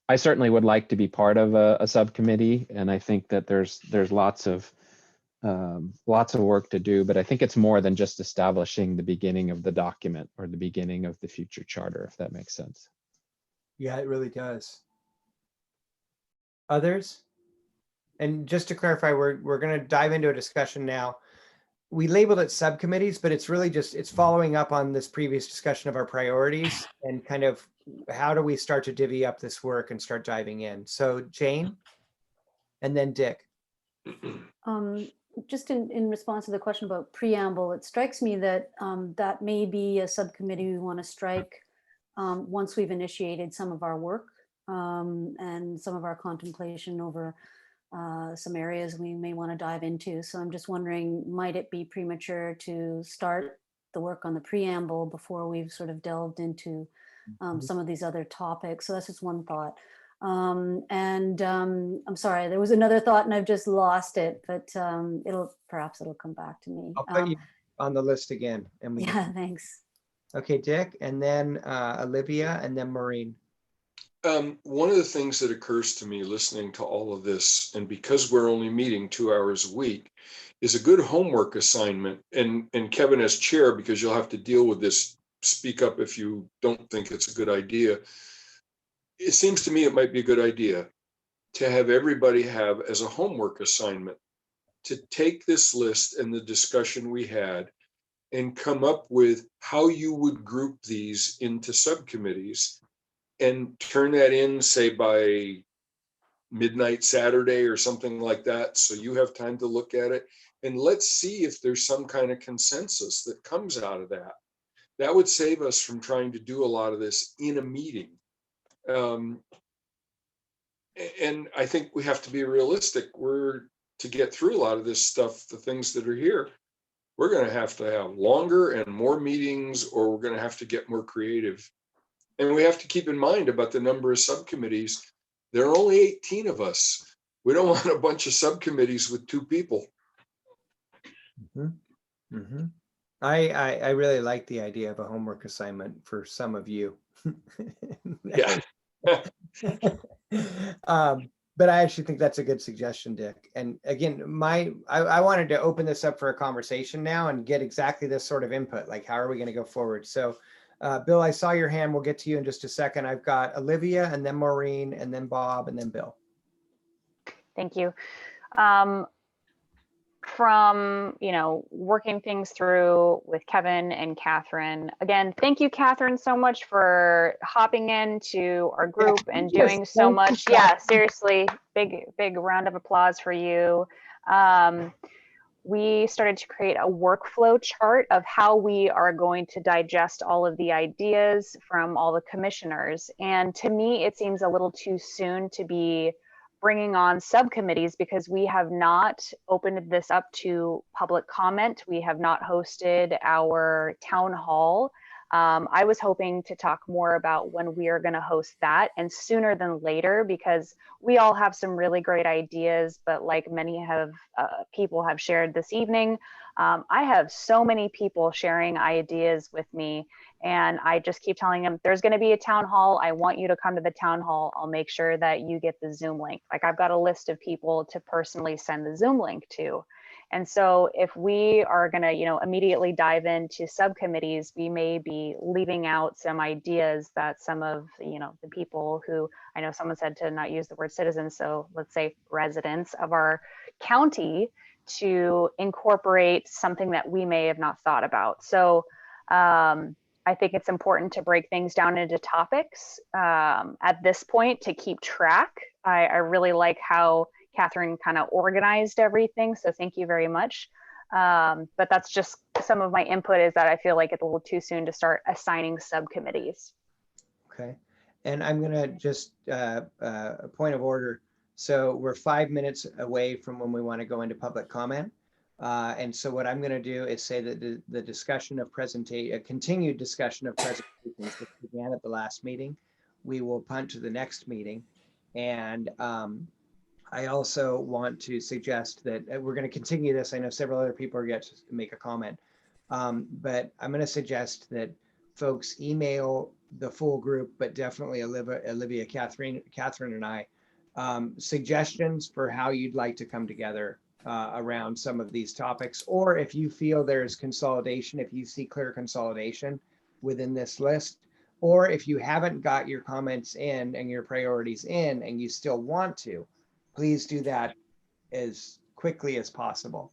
I certainly would like to be part of a subcommittee, and I think that there's lots of lots of work to do, but I think it's more than just establishing the beginning of the document or the beginning of the future charter, if that makes sense. Yeah, it really does. Others? And just to clarify, we're going to dive into a discussion now. We labeled it subcommittees, but it's really just, it's following up on this previous discussion of our priorities and kind of how do we start to divvy up this work and start diving in. So Jane, and then Dick. Just in response to the question about preamble, it strikes me that that may be a subcommittee we want to strike once we've initiated some of our work and some of our contemplation over some areas we may want to dive into. So I'm just wondering, might it be premature to start the work on the preamble before we've sort of delved into some of these other topics? So that's just one thought. I'm sorry, there was another thought and I've just lost it, but perhaps it'll come back to me. I'll put you on the list again. And we Yeah, thanks. Okay, Dick, and then Olivia, and then Maureen. One of the things that occurs to me listening to all of this, and because we're only meeting 2 hours a week, is a good homework assignment. And Kevin, as chair, because you'll have to deal with this, speak up if you don't think it's a good idea. It seems to me it might be a good idea to have everybody have as a homework assignment to take this list and the discussion we had and come up with how you would group these into subcommittees and turn that in, say, by midnight Saturday or something like that. So you have time to look at it, and let's see if there's some kind of consensus that comes out of that. That would save us from trying to do a lot of this in a meeting. And I think we have to be realistic. To get through a lot of this stuff, the things that are here, we're going to have longer and more meetings, or we're going to have to get more creative. And we have to keep in mind about the number of subcommittees. There are only 18 of us. We don't want a bunch of subcommittees with 2 people. Mm-hmm. Mm-hmm. I really like the idea of a homework assignment for some of you. Yeah. But I actually think that's a good suggestion, Dick. And again, I wanted to open this up for a conversation now and get exactly this sort of input, like how are we going to go forward? So Bill, I saw your hand. We'll get to you in just a second. I've got Olivia and then Maureen and then Bob and then Bill. Thank you. From, working things through with Kevin and Catherine. Again, thank you, Catherine, so much for hopping into our group and doing so much. Yeah, seriously, big round of applause for you. We started to create a workflow chart of how we are going to digest all of the ideas from all the commissioners. And to me, it seems a little too soon to be bringing on subcommittees because we have not opened this up to public comment. We have not hosted our town hall. I was hoping to talk more about when we are going to host that, and sooner than later, because we all have some really great ideas, but like many people have shared this evening, I have so many people sharing ideas with me, and I just keep telling them, there's going to be a town hall. I want you to come to the town hall. I'll make sure that you get the Zoom link. Like, I've got a list of people to personally send the Zoom link to. And so if we are going to, immediately dive into subcommittees, we may be leaving out some ideas that some of, the people who, I know someone said to not use the word citizens, so let's say residents of our county, to incorporate something that we may have not thought about. So I think it's important to break things down into topics at this point to keep track. I really like how Catherine kind of organized everything, so thank you very much. But that's just some of my input, is that I feel like it's a little too soon to start assigning subcommittees. Okay, and I'm gonna just a point of order. So we're 5 minutes away from when we want to go into public comment. And so what I'm going to do is say that the discussion of a continued discussion of presentations that began at the last meeting, we will punt to the next meeting. And I also want to suggest that we're going to continue this. I know several other people are yet to make a comment, but I'm going to suggest that folks email the full group, but definitely Olivia, Catherine, and I, suggestions for how you'd like to come together around some of these topics, or if you feel there's consolidation, if you see clear consolidation within this list, or if you haven't got your comments in and your priorities in and you still want to, please do that as quickly as possible.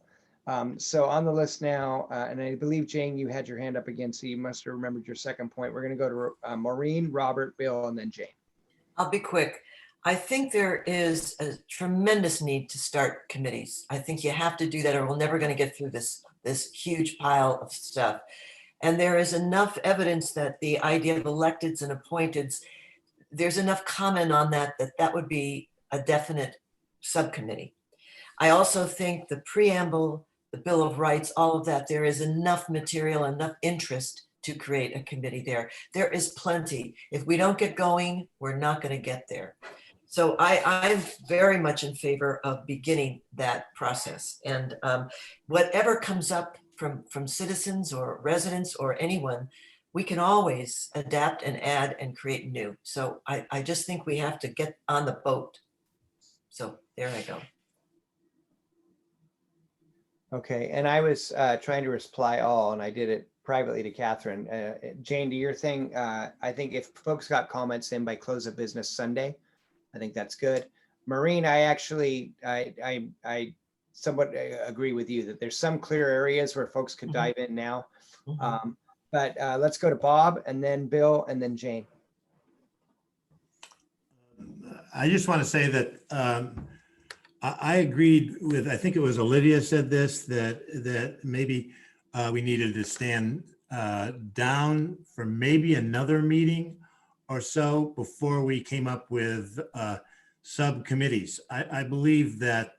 So on the list now, and I believe, Jane, you had your hand up again, so you must have remembered your second point. We're going to go to Maureen, Robert, Bill, and then Jane. I'll be quick. I think there is a tremendous need to start committees. I think you have to do that or we're never going to get through this huge pile of stuff. And there is enough evidence that the idea of electeds and appointeds, there's enough comment on that would be a definite subcommittee. I also think the preamble, the Bill of Rights, all of that, there is enough material, enough interest to create a committee there. There is plenty. If we don't get going, we're not going to get there. So I'm very much in favor of beginning that process. And whatever comes up from citizens or residents or anyone, we can always adapt and add and create new. So I just think we have to get on the boat. So there I go. Okay, and I was trying to reply all, and I did it privately to Catherine. Jane, to your thing, I think if folks got comments in by close of business Sunday, I think that's good. Maureen, I actually, I somewhat agree with you that there's some clear areas where folks could dive in now. But let's go to Bob and then Bill and then Jane. I just want to say that I agreed with, I think it was Olivia said this, that maybe we needed to stand down for maybe another meeting or so before we came up with subcommittees. I believe that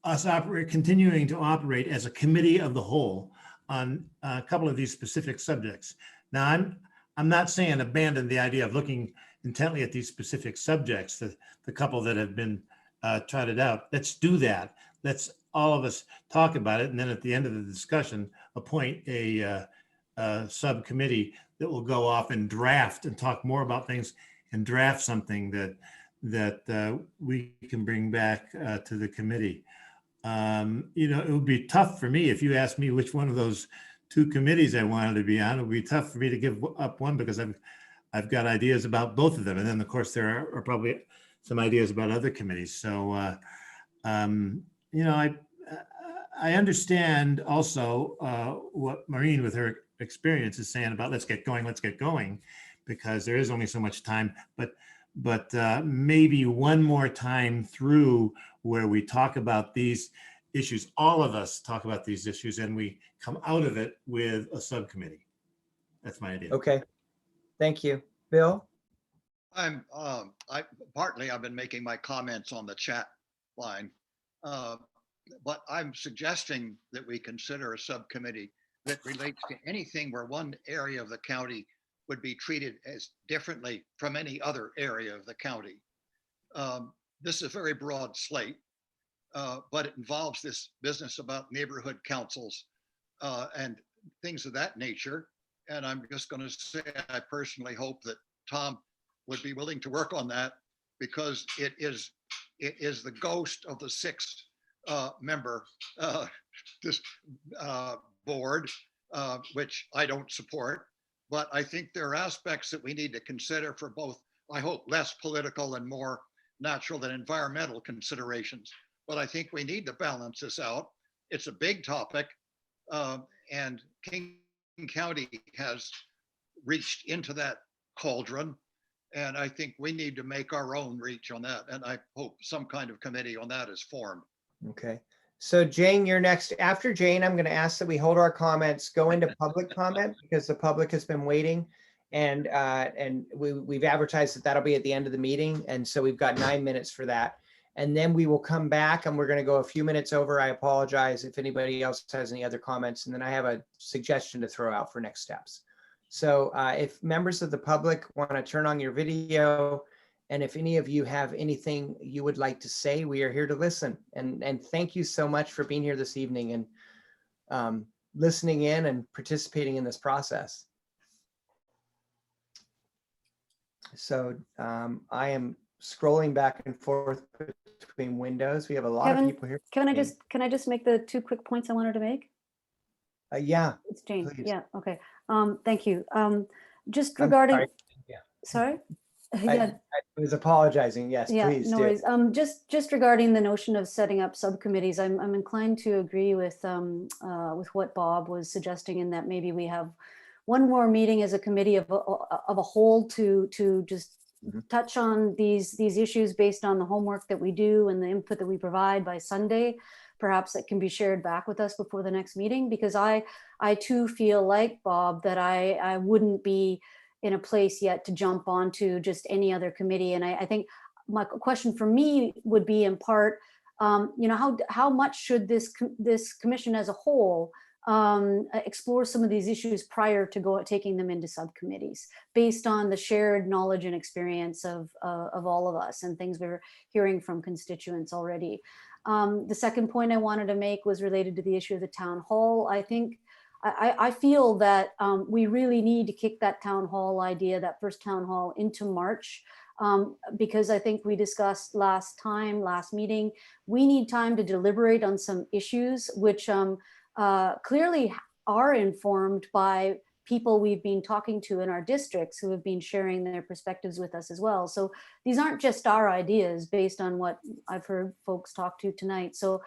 us continuing to operate as a committee of the whole on a couple of these specific subjects. Now, I'm not saying abandon the idea of looking intently at these specific subjects, the couple that have been trotted out. Let's do that. Let's all of us talk about it. And then at the end of the discussion, appoint a subcommittee that will go off and draft and talk more about things and draft something that we can bring back to the committee. You know, it would be tough for me if you asked me which one of those two committees I wanted to be on. It would be tough for me to give up one because I've got ideas about both of them. And then of course there are probably some ideas about other committees. So, you know, I understand also what Maureen with her experience is saying about let's get going, because there is only so much time, but maybe one more time through where we talk about these issues, all of us talk about these issues and we come out of it with a subcommittee. That's my idea. Okay, thank you. Bill? I've been making my comments on the chat line, but I'm suggesting that we consider a subcommittee that relates to anything where one area of the county would be treated as differently from any other area of the county. This is a very broad slate, but it involves this business about neighborhood councils and things of that nature. And I'm just going to say, I personally hope that Tom would be willing to work on that, because it is the ghost of the sixth member board, which I don't support. But I think there are aspects that we need to consider for both, I hope, less political and more natural than environmental considerations. But I think we need to balance this out. It's a big topic, and King County has reached into that cauldron. And I think we need to make our own reach on that. And I hope some kind of committee on that is formed. Okay. So Jane, you're next. After Jane, I'm going to ask that we hold our comments, go into public comment, because the public has been waiting, and we've advertised that that'll be at the end of the meeting, and so we've got 9 minutes for that, and then we will come back and we're going to go a few minutes over. I apologize if anybody else has any other comments, and then I have a suggestion to throw out for next steps. So if members of the public want to turn on your video, and if any of you have anything you would like to say, we are here to listen. And thank you so much for being here this evening and listening in and participating in this process. So I am scrolling back and forth between windows. We have a lot of Kevin, people here. can I just make the 2 quick points I wanted to make? Yeah. It's Jane. Please. Yeah. Okay. Thank you. Just I'm regarding. sorry. Yeah. Sorry. I was apologizing. Yes, Yeah, please no do. worries. Just regarding the notion of setting up subcommittees, I'm inclined to agree with what Bob was suggesting, in that maybe we have one more meeting as a committee of a whole to just touch on these issues based on the homework that we do and the input that we provide by Sunday. Perhaps it can be shared back with us before the next meeting, because I too feel like Bob that I wouldn't be in a place yet to jump onto just any other committee. And I think my question for me would be, in part, how much should this commission as a whole explore some of these issues prior to taking them into subcommittees, based on the shared knowledge and experience of all of us and things we're hearing from constituents already. The second point I wanted to make was related to the issue of the town hall. I feel that we really need to kick that town hall idea, that first town hall, into March, because I think we discussed last meeting, we need time to deliberate on some issues which clearly are informed by people we've been talking to in our districts who have been sharing their perspectives with us as well. So these aren't just our ideas based on what I've heard folks talk to tonight. So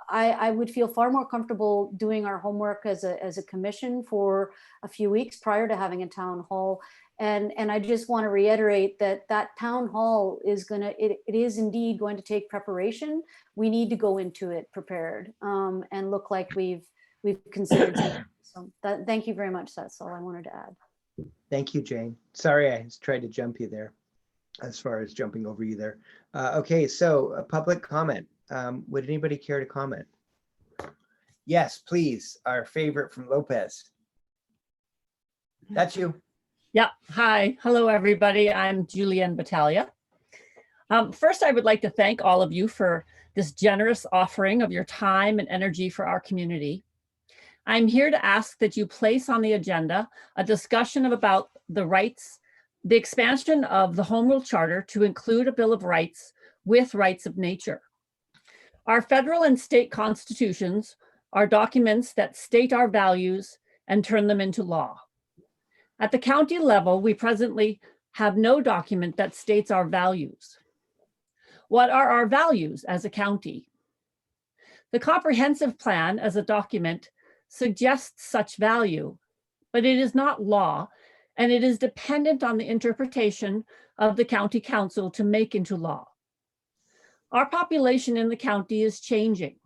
I would feel far more comfortable doing our homework as a commission for a few weeks prior to having a town hall. And I just want to reiterate that town hall is it is indeed going to take preparation. We need to go into it prepared and look like we've considered something. So thank you very much. That's all I wanted to add. Thank you, Jane. Sorry, I tried to jump you there, as far as jumping over you there. Okay, so public comment. Would anybody care to comment? Yes, please. Our favorite from Lopez. That's you. Yeah. Hi. Hello, everybody. I'm Julianne Battaglia. First, I would like to thank all of you for this generous offering of your time and energy for our community. I'm here to ask that you place on the agenda a discussion about the expansion of the Home Rule Charter to include a Bill of Rights with rights of nature. Our federal and state constitutions are documents that state our values and turn them into law. At the county level, we presently have no document that states our values. What are our values as a county? The comprehensive plan as a document suggests such value, but it is not law, and it is dependent on the interpretation of the county council to make into law. Our population in the county is changing.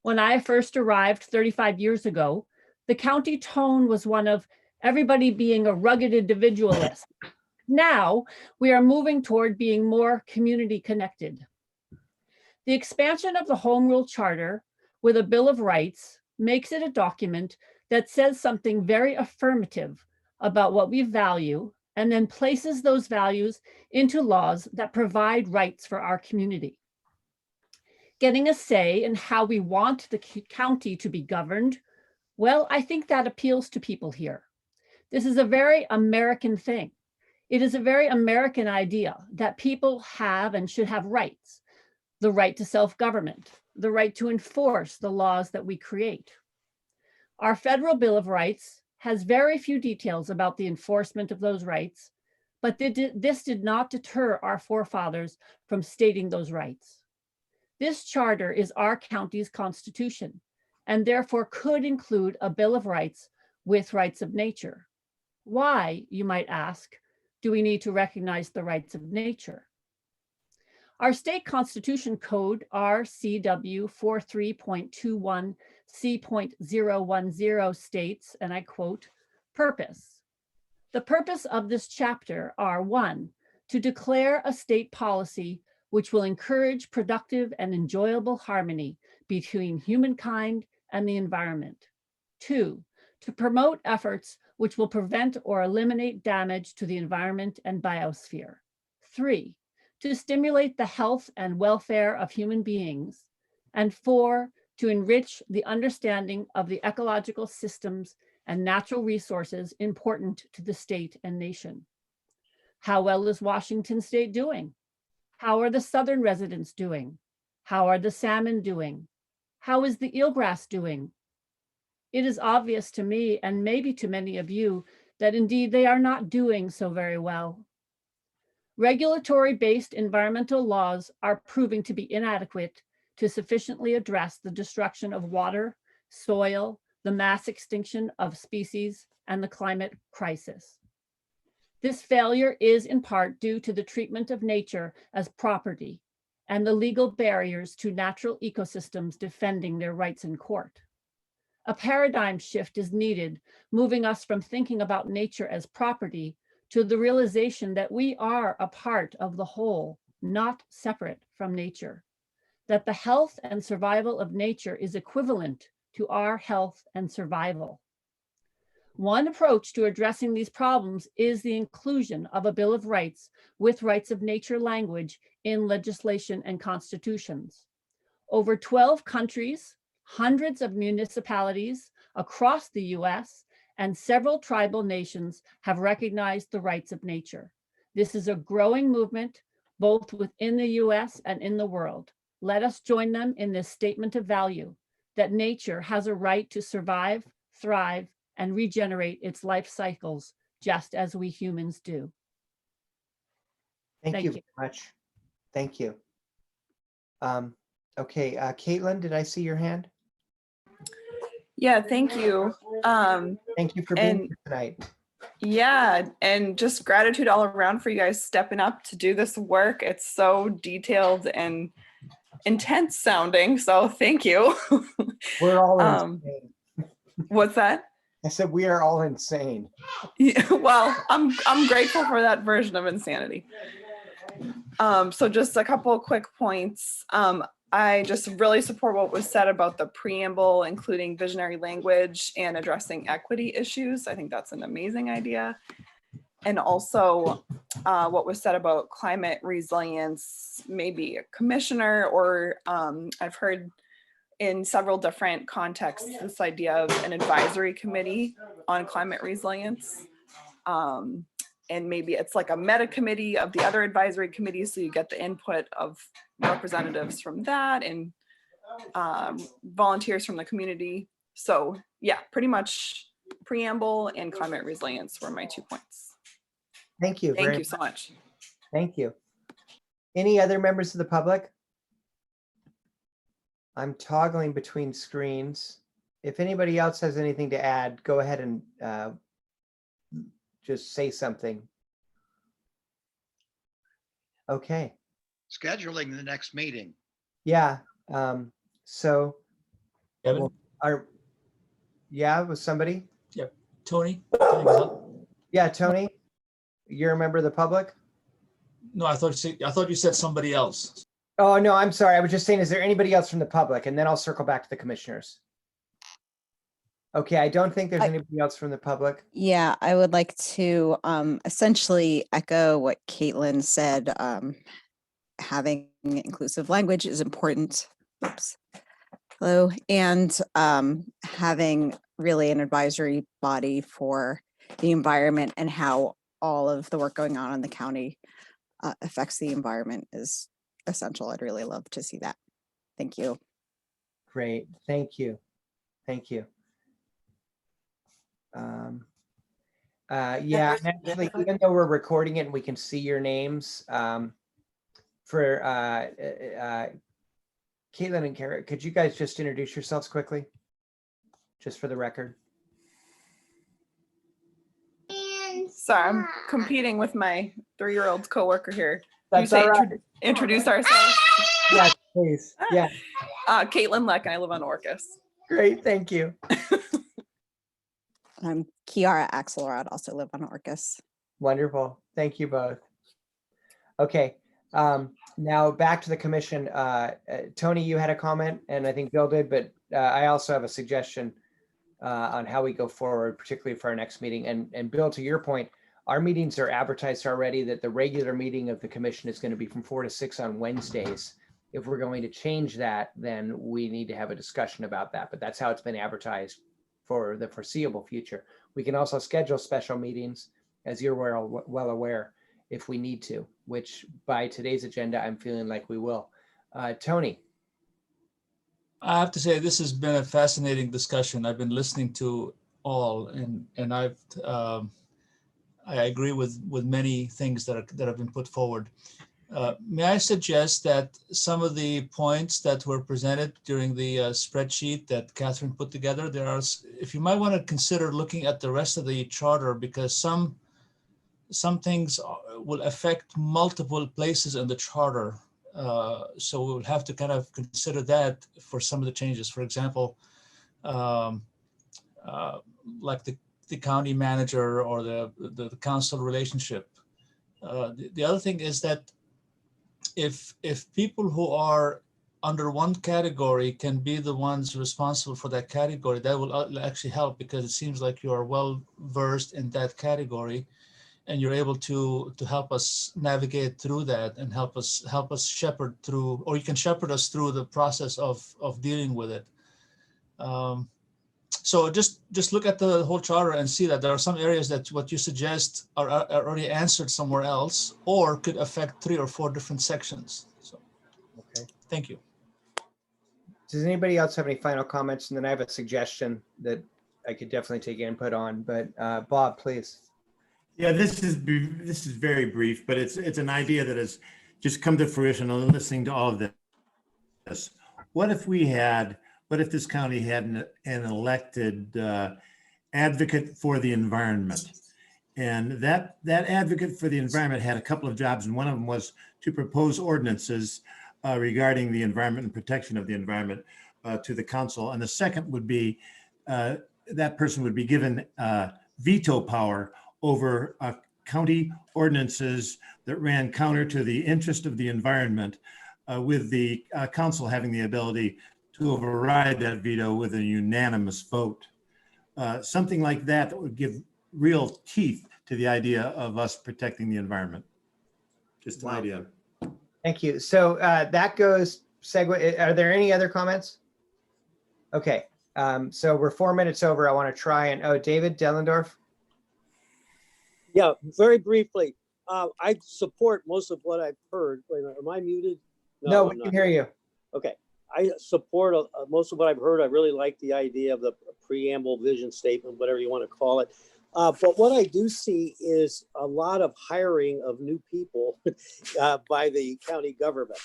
When I first arrived 35 years ago, the county tone was one of everybody being a rugged individualist. Now we are moving toward being more community connected. The expansion of the Home Rule Charter with a Bill of Rights makes it a document that says something very affirmative about what we value, and then places those values into laws that provide rights for our community. Getting a say in how we want the county to be governed, well, I think that appeals to people here. This is a very American thing. It is a very American idea that people have and should have rights: the right to self-government, the right to enforce the laws that we create. Our federal Bill of Rights has very few details about the enforcement of those rights, but this did not deter our forefathers from stating those rights. This charter is our county's constitution, and therefore could include a Bill of Rights with rights of nature. Why, you might ask, do we need to recognize the rights of nature? Our state constitution code, RCW 43.21 C.010 states, and I quote, purpose. The purpose of this chapter are: 1, to declare a state policy which will encourage productive and enjoyable harmony between humankind and the environment. 2, to promote efforts which will prevent or eliminate damage to the environment and biosphere. 3, to stimulate the health and welfare of human beings. And 4, to enrich the understanding of the ecological systems and natural resources important to the state and nation. How well is Washington State doing? How are the southern residents doing? How are the salmon doing? How is the eelgrass doing? It is obvious to me, and maybe to many of you, that indeed they are not doing so very well. Regulatory-based environmental laws are proving to be inadequate to sufficiently address the destruction of water, soil, the mass extinction of species, and the climate crisis. This failure is in part due to the treatment of nature as property and the legal barriers to natural ecosystems defending their rights in court. A paradigm shift is needed, moving us from thinking about nature as property to the realization that we are a part of the whole, not separate from nature, that the health and survival of nature is equivalent to our health and survival. One approach to addressing these problems is the inclusion of a Bill of Rights with rights of nature language in legislation and constitutions. Over 12 countries, hundreds of municipalities across the US, and several tribal nations have recognized the rights of nature. This is a growing movement, both within the US and in the world. Let us join them in this statement of value, that nature has a right to survive, thrive, and regenerate its life cycles, just as we humans do. Thank you very much. Thank you. Okay, Caitlin, did I see your hand? Yeah, thank you. Thank you for being here tonight. Yeah, and just gratitude all around for you guys stepping up to do this work. It's so detailed and intense sounding, so thank you. We're all insane. What's that? I said we are all insane. Yeah, well, I'm grateful for that version of insanity. So just a couple of quick points. I just really support what was said about the preamble, including visionary language and addressing equity issues. I think that's an amazing idea. And also what was said about climate resilience, maybe a commissioner, or I've heard in several different contexts this idea of an advisory committee on climate resilience. And maybe it's like a meta committee of the other advisory committees, so you get the input of representatives from that and volunteers from the community. So yeah, pretty much preamble and climate resilience were my 2 points. Thank you. Thank you so much. Thank you. Any other members of the public? I'm toggling between screens. If anybody else has anything to add, go ahead and just say something. Okay. Scheduling the next meeting. Yeah. So Kevin? Was somebody? Yeah, Tony. Yeah, Tony. You're a member of the public? No, I thought you said somebody else. Oh, no, I'm sorry. I was just saying, is there anybody else from the public? And then I'll circle back to the commissioners. Okay, I don't think there's anybody else from the public. Yeah, I would like to essentially echo what Caitlin said. Having inclusive language is important. Oops. Hello. And having really an advisory body for the environment and how all of the work going on in the county affects the environment is essential. I'd really love to see that. Thank you. Great. Thank you. Thank you. Yeah, and actually, even though we're recording it and we can see your names, for Caitlin and Kara, could you guys just introduce yourselves quickly, just for the record? Sorry, I'm competing with my 3-year-old coworker here. That's all right. Introduce ourselves. Yes, please. Yeah. Caitlin Leck, and I live on Orcas. Great, thank you. I'm Kiara Axelrod, also live on Orcas. Wonderful. Thank you both. Okay. Now back to the commission. Tony, you had a comment, and I think Bill did, but I also have a suggestion on how we go forward, particularly for our next meeting. And Bill, to your point, our meetings are advertised already that the regular meeting of the commission is going to be from 4 to 6 on Wednesdays. If we're going to change that, then we need to have a discussion about that, but that's how it's been advertised for the foreseeable future. We can also schedule special meetings, as you're well aware, if we need to. which by today's agenda, I'm feeling like we will. Tony. I have to say, this has been a fascinating discussion. I've been listening to all, and I agree with many things that have been put forward. May I suggest that some of the points that were presented during the spreadsheet that Catherine put together, if you might want to consider looking at the rest of the charter, because some things will affect multiple places in the charter. So we'll have to kind of consider that for some of the changes. For example, like the county manager or the council relationship. The other thing is that if people who are under one category can be the ones responsible for that category, that will actually help, because it seems like you are well versed in that category, and you're able to help us navigate through that and help us shepherd through, or you can shepherd us through the process of dealing with it. So just look at the whole charter and see that there are some areas that what you suggest are already answered somewhere else, or could affect 3 or 4 different sections. So, okay, thank you. Does anybody else have any final comments? And then I have a suggestion that I could definitely take input on, but Bob, please. Yeah, this is very brief, but it's an idea that has just come to fruition on listening to all of this. What if this county had an elected advocate for the environment? And that advocate for the environment had a couple of jobs, and one of them was to propose ordinances regarding the environment and protection of the environment to the council. And the second would be that person would be given veto power over county ordinances that ran counter to the interest of the environment, with the council having the ability to override that veto with a unanimous vote. Something like that would give real teeth to the idea of us protecting the environment. Just an idea. Thank you. So that goes segue. Are there any other comments? Okay, so we're 4 minutes over. I want to try and, David Dellendorf. Yeah, very briefly. I support most of what I've heard. Wait a minute, am I muted? No, we can hear you. Okay. I support most of what I've heard. I really like the idea of the preamble, vision statement, whatever you want to call it. But what I do see is a lot of hiring of new people by the county government.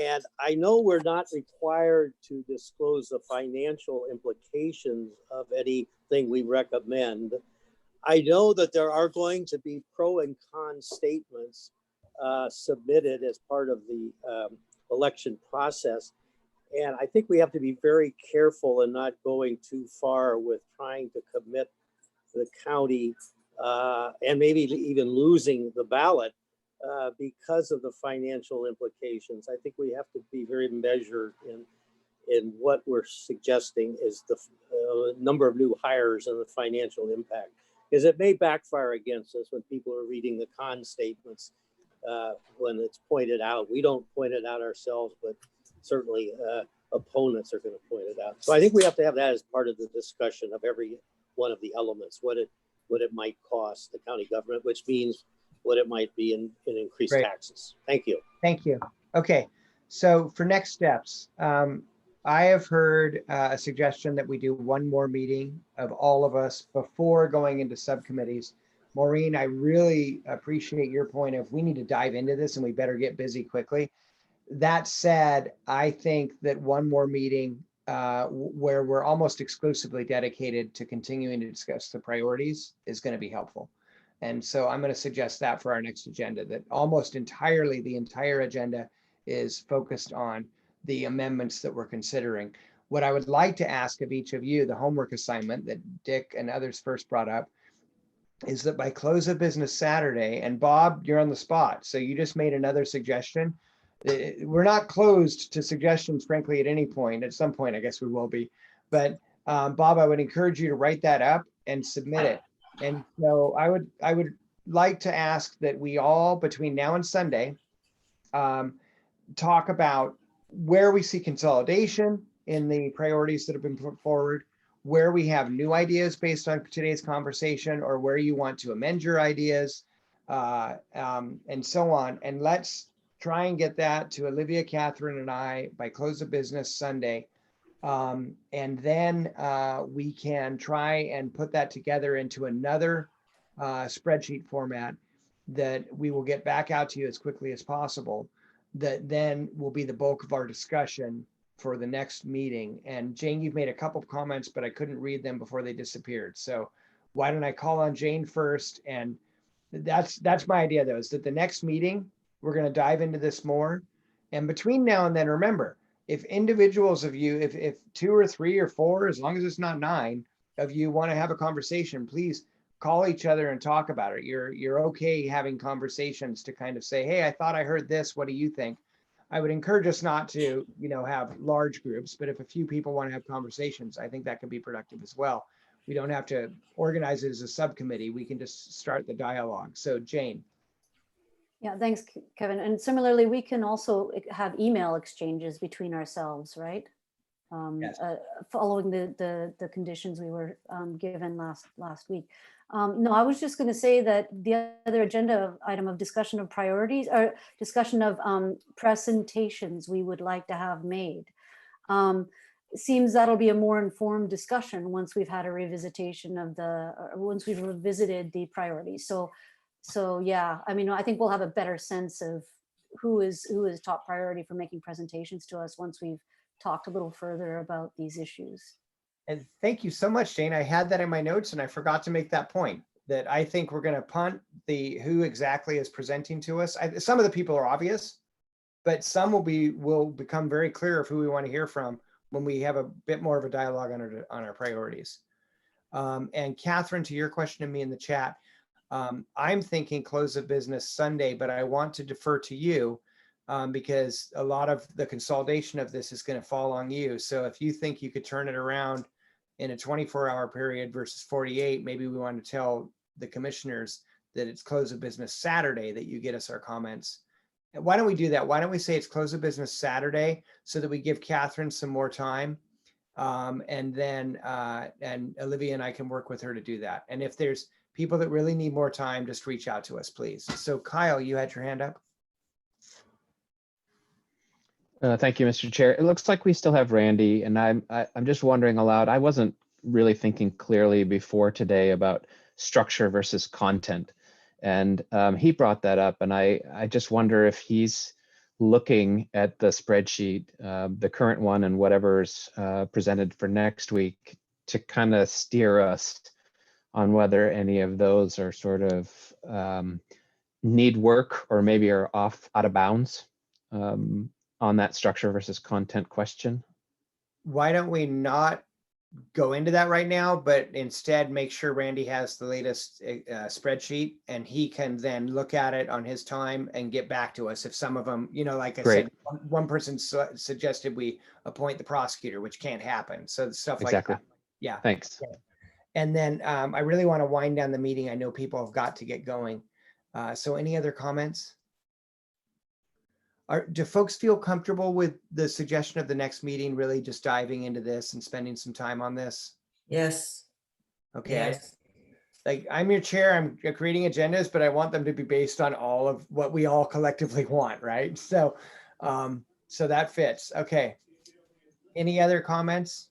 And I know we're not required to disclose the financial implications of anything we recommend. I know that there are going to be pro and con statements submitted as part of the election process. And I think we have to be very careful in not going too far with trying to commit the county and maybe even losing the ballot because of the financial implications. I think we have to be very measured in what we're suggesting is the number of new hires and the financial impact, because it may backfire against us when people are reading the con statements when it's pointed out. We don't point it out ourselves, but certainly opponents are going to point it out. So I think we have to have that as part of the discussion of every one of the elements, what it might cost the county government, which means what it might be in increased taxes. Thank you. Thank you. Okay, so for next steps, I have heard a suggestion that we do one more meeting of all of us before going into subcommittees. Maureen, I really appreciate your point of we need to dive into this and we better get busy quickly. That said, I think that one more meeting where we're almost exclusively dedicated to continuing to discuss the priorities is going to be helpful. And so I'm going to suggest that for our next agenda, that almost entirely the entire agenda is focused on the amendments that we're considering. What I would like to ask of each of you, the homework assignment that Dick and others first brought up, is that by close of business Saturday, and Bob, you're on the spot, so you just made another suggestion. We're not closed to suggestions, frankly, at any point. At some point, I guess we will be. But Bob, I would encourage you to write that up and submit it. And so I would like to ask that we all, between now and Sunday, talk about where we see consolidation in the priorities that have been put forward, where we have new ideas based on today's conversation, or where you want to amend your ideas, and so on. And let's try and get that to Olivia, Catherine, and I by close of business Sunday. And then we can try and put that together into another spreadsheet format that we will get back out to you as quickly as possible. That then will be the bulk of our discussion for the next meeting. And Jane, you've made a couple of comments, but I couldn't read them before they disappeared. So why don't I call on Jane first? And that's my idea, though, is that the next meeting, we're going to dive into this more. And between now and then, remember, if individuals of you, if 2 or 3 or 4, as long as it's not 9 of you want to have a conversation, please call each other and talk about it. You're okay having conversations to kind of say, hey, I thought I heard this. What do you think? I would encourage us not to, have large groups, but if a few people want to have conversations, I think that can be productive as well. We don't have to organize it as a subcommittee. We can just start the dialogue. So Jane. Yeah, thanks, Kevin. And similarly, we can also have email exchanges between ourselves, right? Yes. Following the conditions we were given last week. No, I was just going to say that the other agenda item of discussion of priorities or discussion of presentations we would like to have made. Seems that'll be a more informed discussion once we've had a revisitation of once we've revisited the priorities. So yeah, I mean, I think we'll have a better sense of who is top priority for making presentations to us once we've talked a little further about these issues. And thank you so much, Jane. I had that in my notes and I forgot to make that point, that I think we're going to punt the who exactly is presenting to us. Some of the people are obvious, but some will become very clear of who we want to hear from when we have a bit more of a dialogue on our priorities. And Catherine, to your question to me in the chat, I'm thinking close of business Sunday, but I want to defer to you because a lot of the consolidation of this is going to fall on you. So if you think you could turn it around in a 24-hour period versus 48, maybe we want to tell the commissioners that it's close of business Saturday that you get us our comments. And why don't we do that? Why don't we say it's close of business Saturday so that we give Catherine some more time, and then and Olivia and I can work with her to do that. And if there's people that really need more time, just reach out to us, please. So Kyle, you had your hand up. Thank you, Mr. Chair. It looks like we still have Randy, and I'm just wondering aloud. I wasn't really thinking clearly before today about structure versus content, and he brought that up, and I just wonder if he's looking at the spreadsheet, the current one, and whatever's presented for next week to kind of steer us on whether any of those are sort of need work or maybe are out of bounds. On that structure versus content question. Why don't we not go into that right now, but instead make sure Randy has the latest spreadsheet and he can then look at it on his time and get back to us if some of them, like I said, one person suggested we appoint the prosecutor, which can't happen. So stuff like that. Yeah. Thanks. Yeah. And then I really want to wind down the meeting. I know people have got to get going. So any other comments? Do folks feel comfortable with the suggestion of the next meeting, really just diving into this and spending some time on this? Yes. Okay. Yes. I'm your chair, I'm creating agendas, but I want them to be based on all of what we all collectively want, right? So, so that fits. Okay. Any other comments?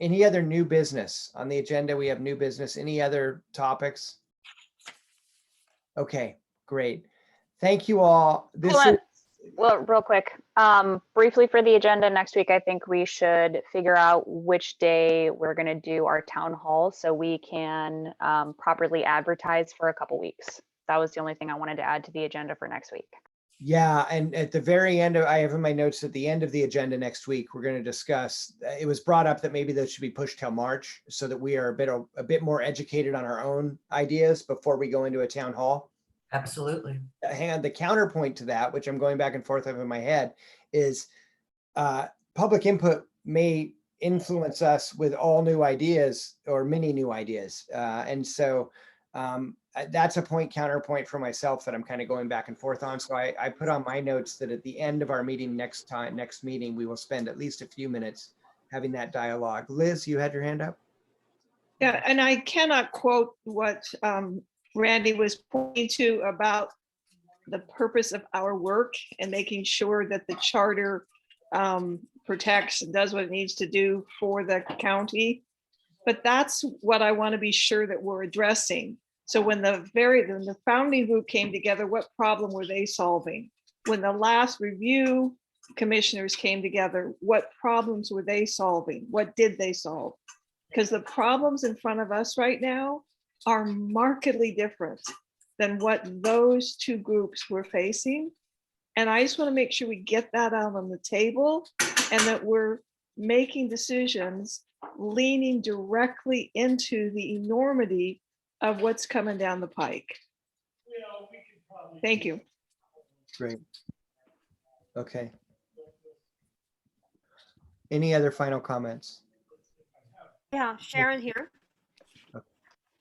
Any other new business on the agenda? We have new business. Any other topics? Okay, great. Thank you all. Well, real quick, briefly for the agenda next week, I think we should figure out which day we're going to do our town hall so we can properly advertise for a couple weeks. That was the only thing I wanted to add to the agenda for next week. Yeah, and at the very end I have in my notes at the end of the agenda next week, we're going to discuss, it was brought up that maybe those should be pushed till March so that we are a bit more educated on our own ideas before we go into a town hall. Absolutely. And the counterpoint to that, which I'm going back and forth over in my head, is public input may influence us with all new ideas or many new ideas. And so that's a counterpoint for myself that I'm kind of going back and forth on. So I put on my notes that at the end of our meeting next meeting, we will spend at least a few minutes having that dialogue. Liz, you had your hand up? Yeah, and I cannot quote what Randy was pointing to about the purpose of our work and making sure that the charter protects and does what it needs to do for the county. But that's what I want to be sure that we're addressing. So when the founding group came together, what problem were they solving? When the last review commissioners came together, what problems were they solving? What did they solve? Because the problems in front of us right now are markedly different than what those two groups were facing. And I just want to make sure we get that out on the table and that we're making decisions leaning directly into the enormity of what's coming down the pike. Thank you. Great. Okay. Any other final comments? Yeah, Sharon here.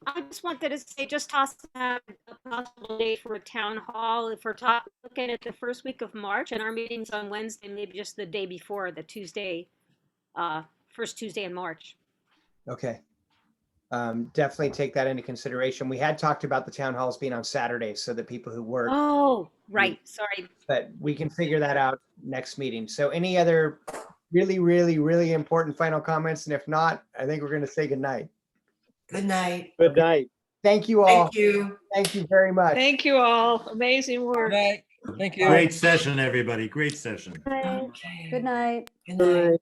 I just wanted to say, just toss out a possible date for a town hall. If we're looking at the first week of March and our meeting's on Wednesday, maybe just the day before, the Tuesday, first Tuesday in March. Okay. Definitely take that into consideration. We had talked about the town halls being on Saturdays so that people who work. Oh, right. Sorry. But we can figure that out next meeting. So any other really, really, really important final comments? And if not, I think we're going to say good night. Good night. Good night. Thank you all. Thank you. Thank you very much. Thank you all. Amazing work. Good night. Thank you. Great session, everybody. Great session. Good night. Good night.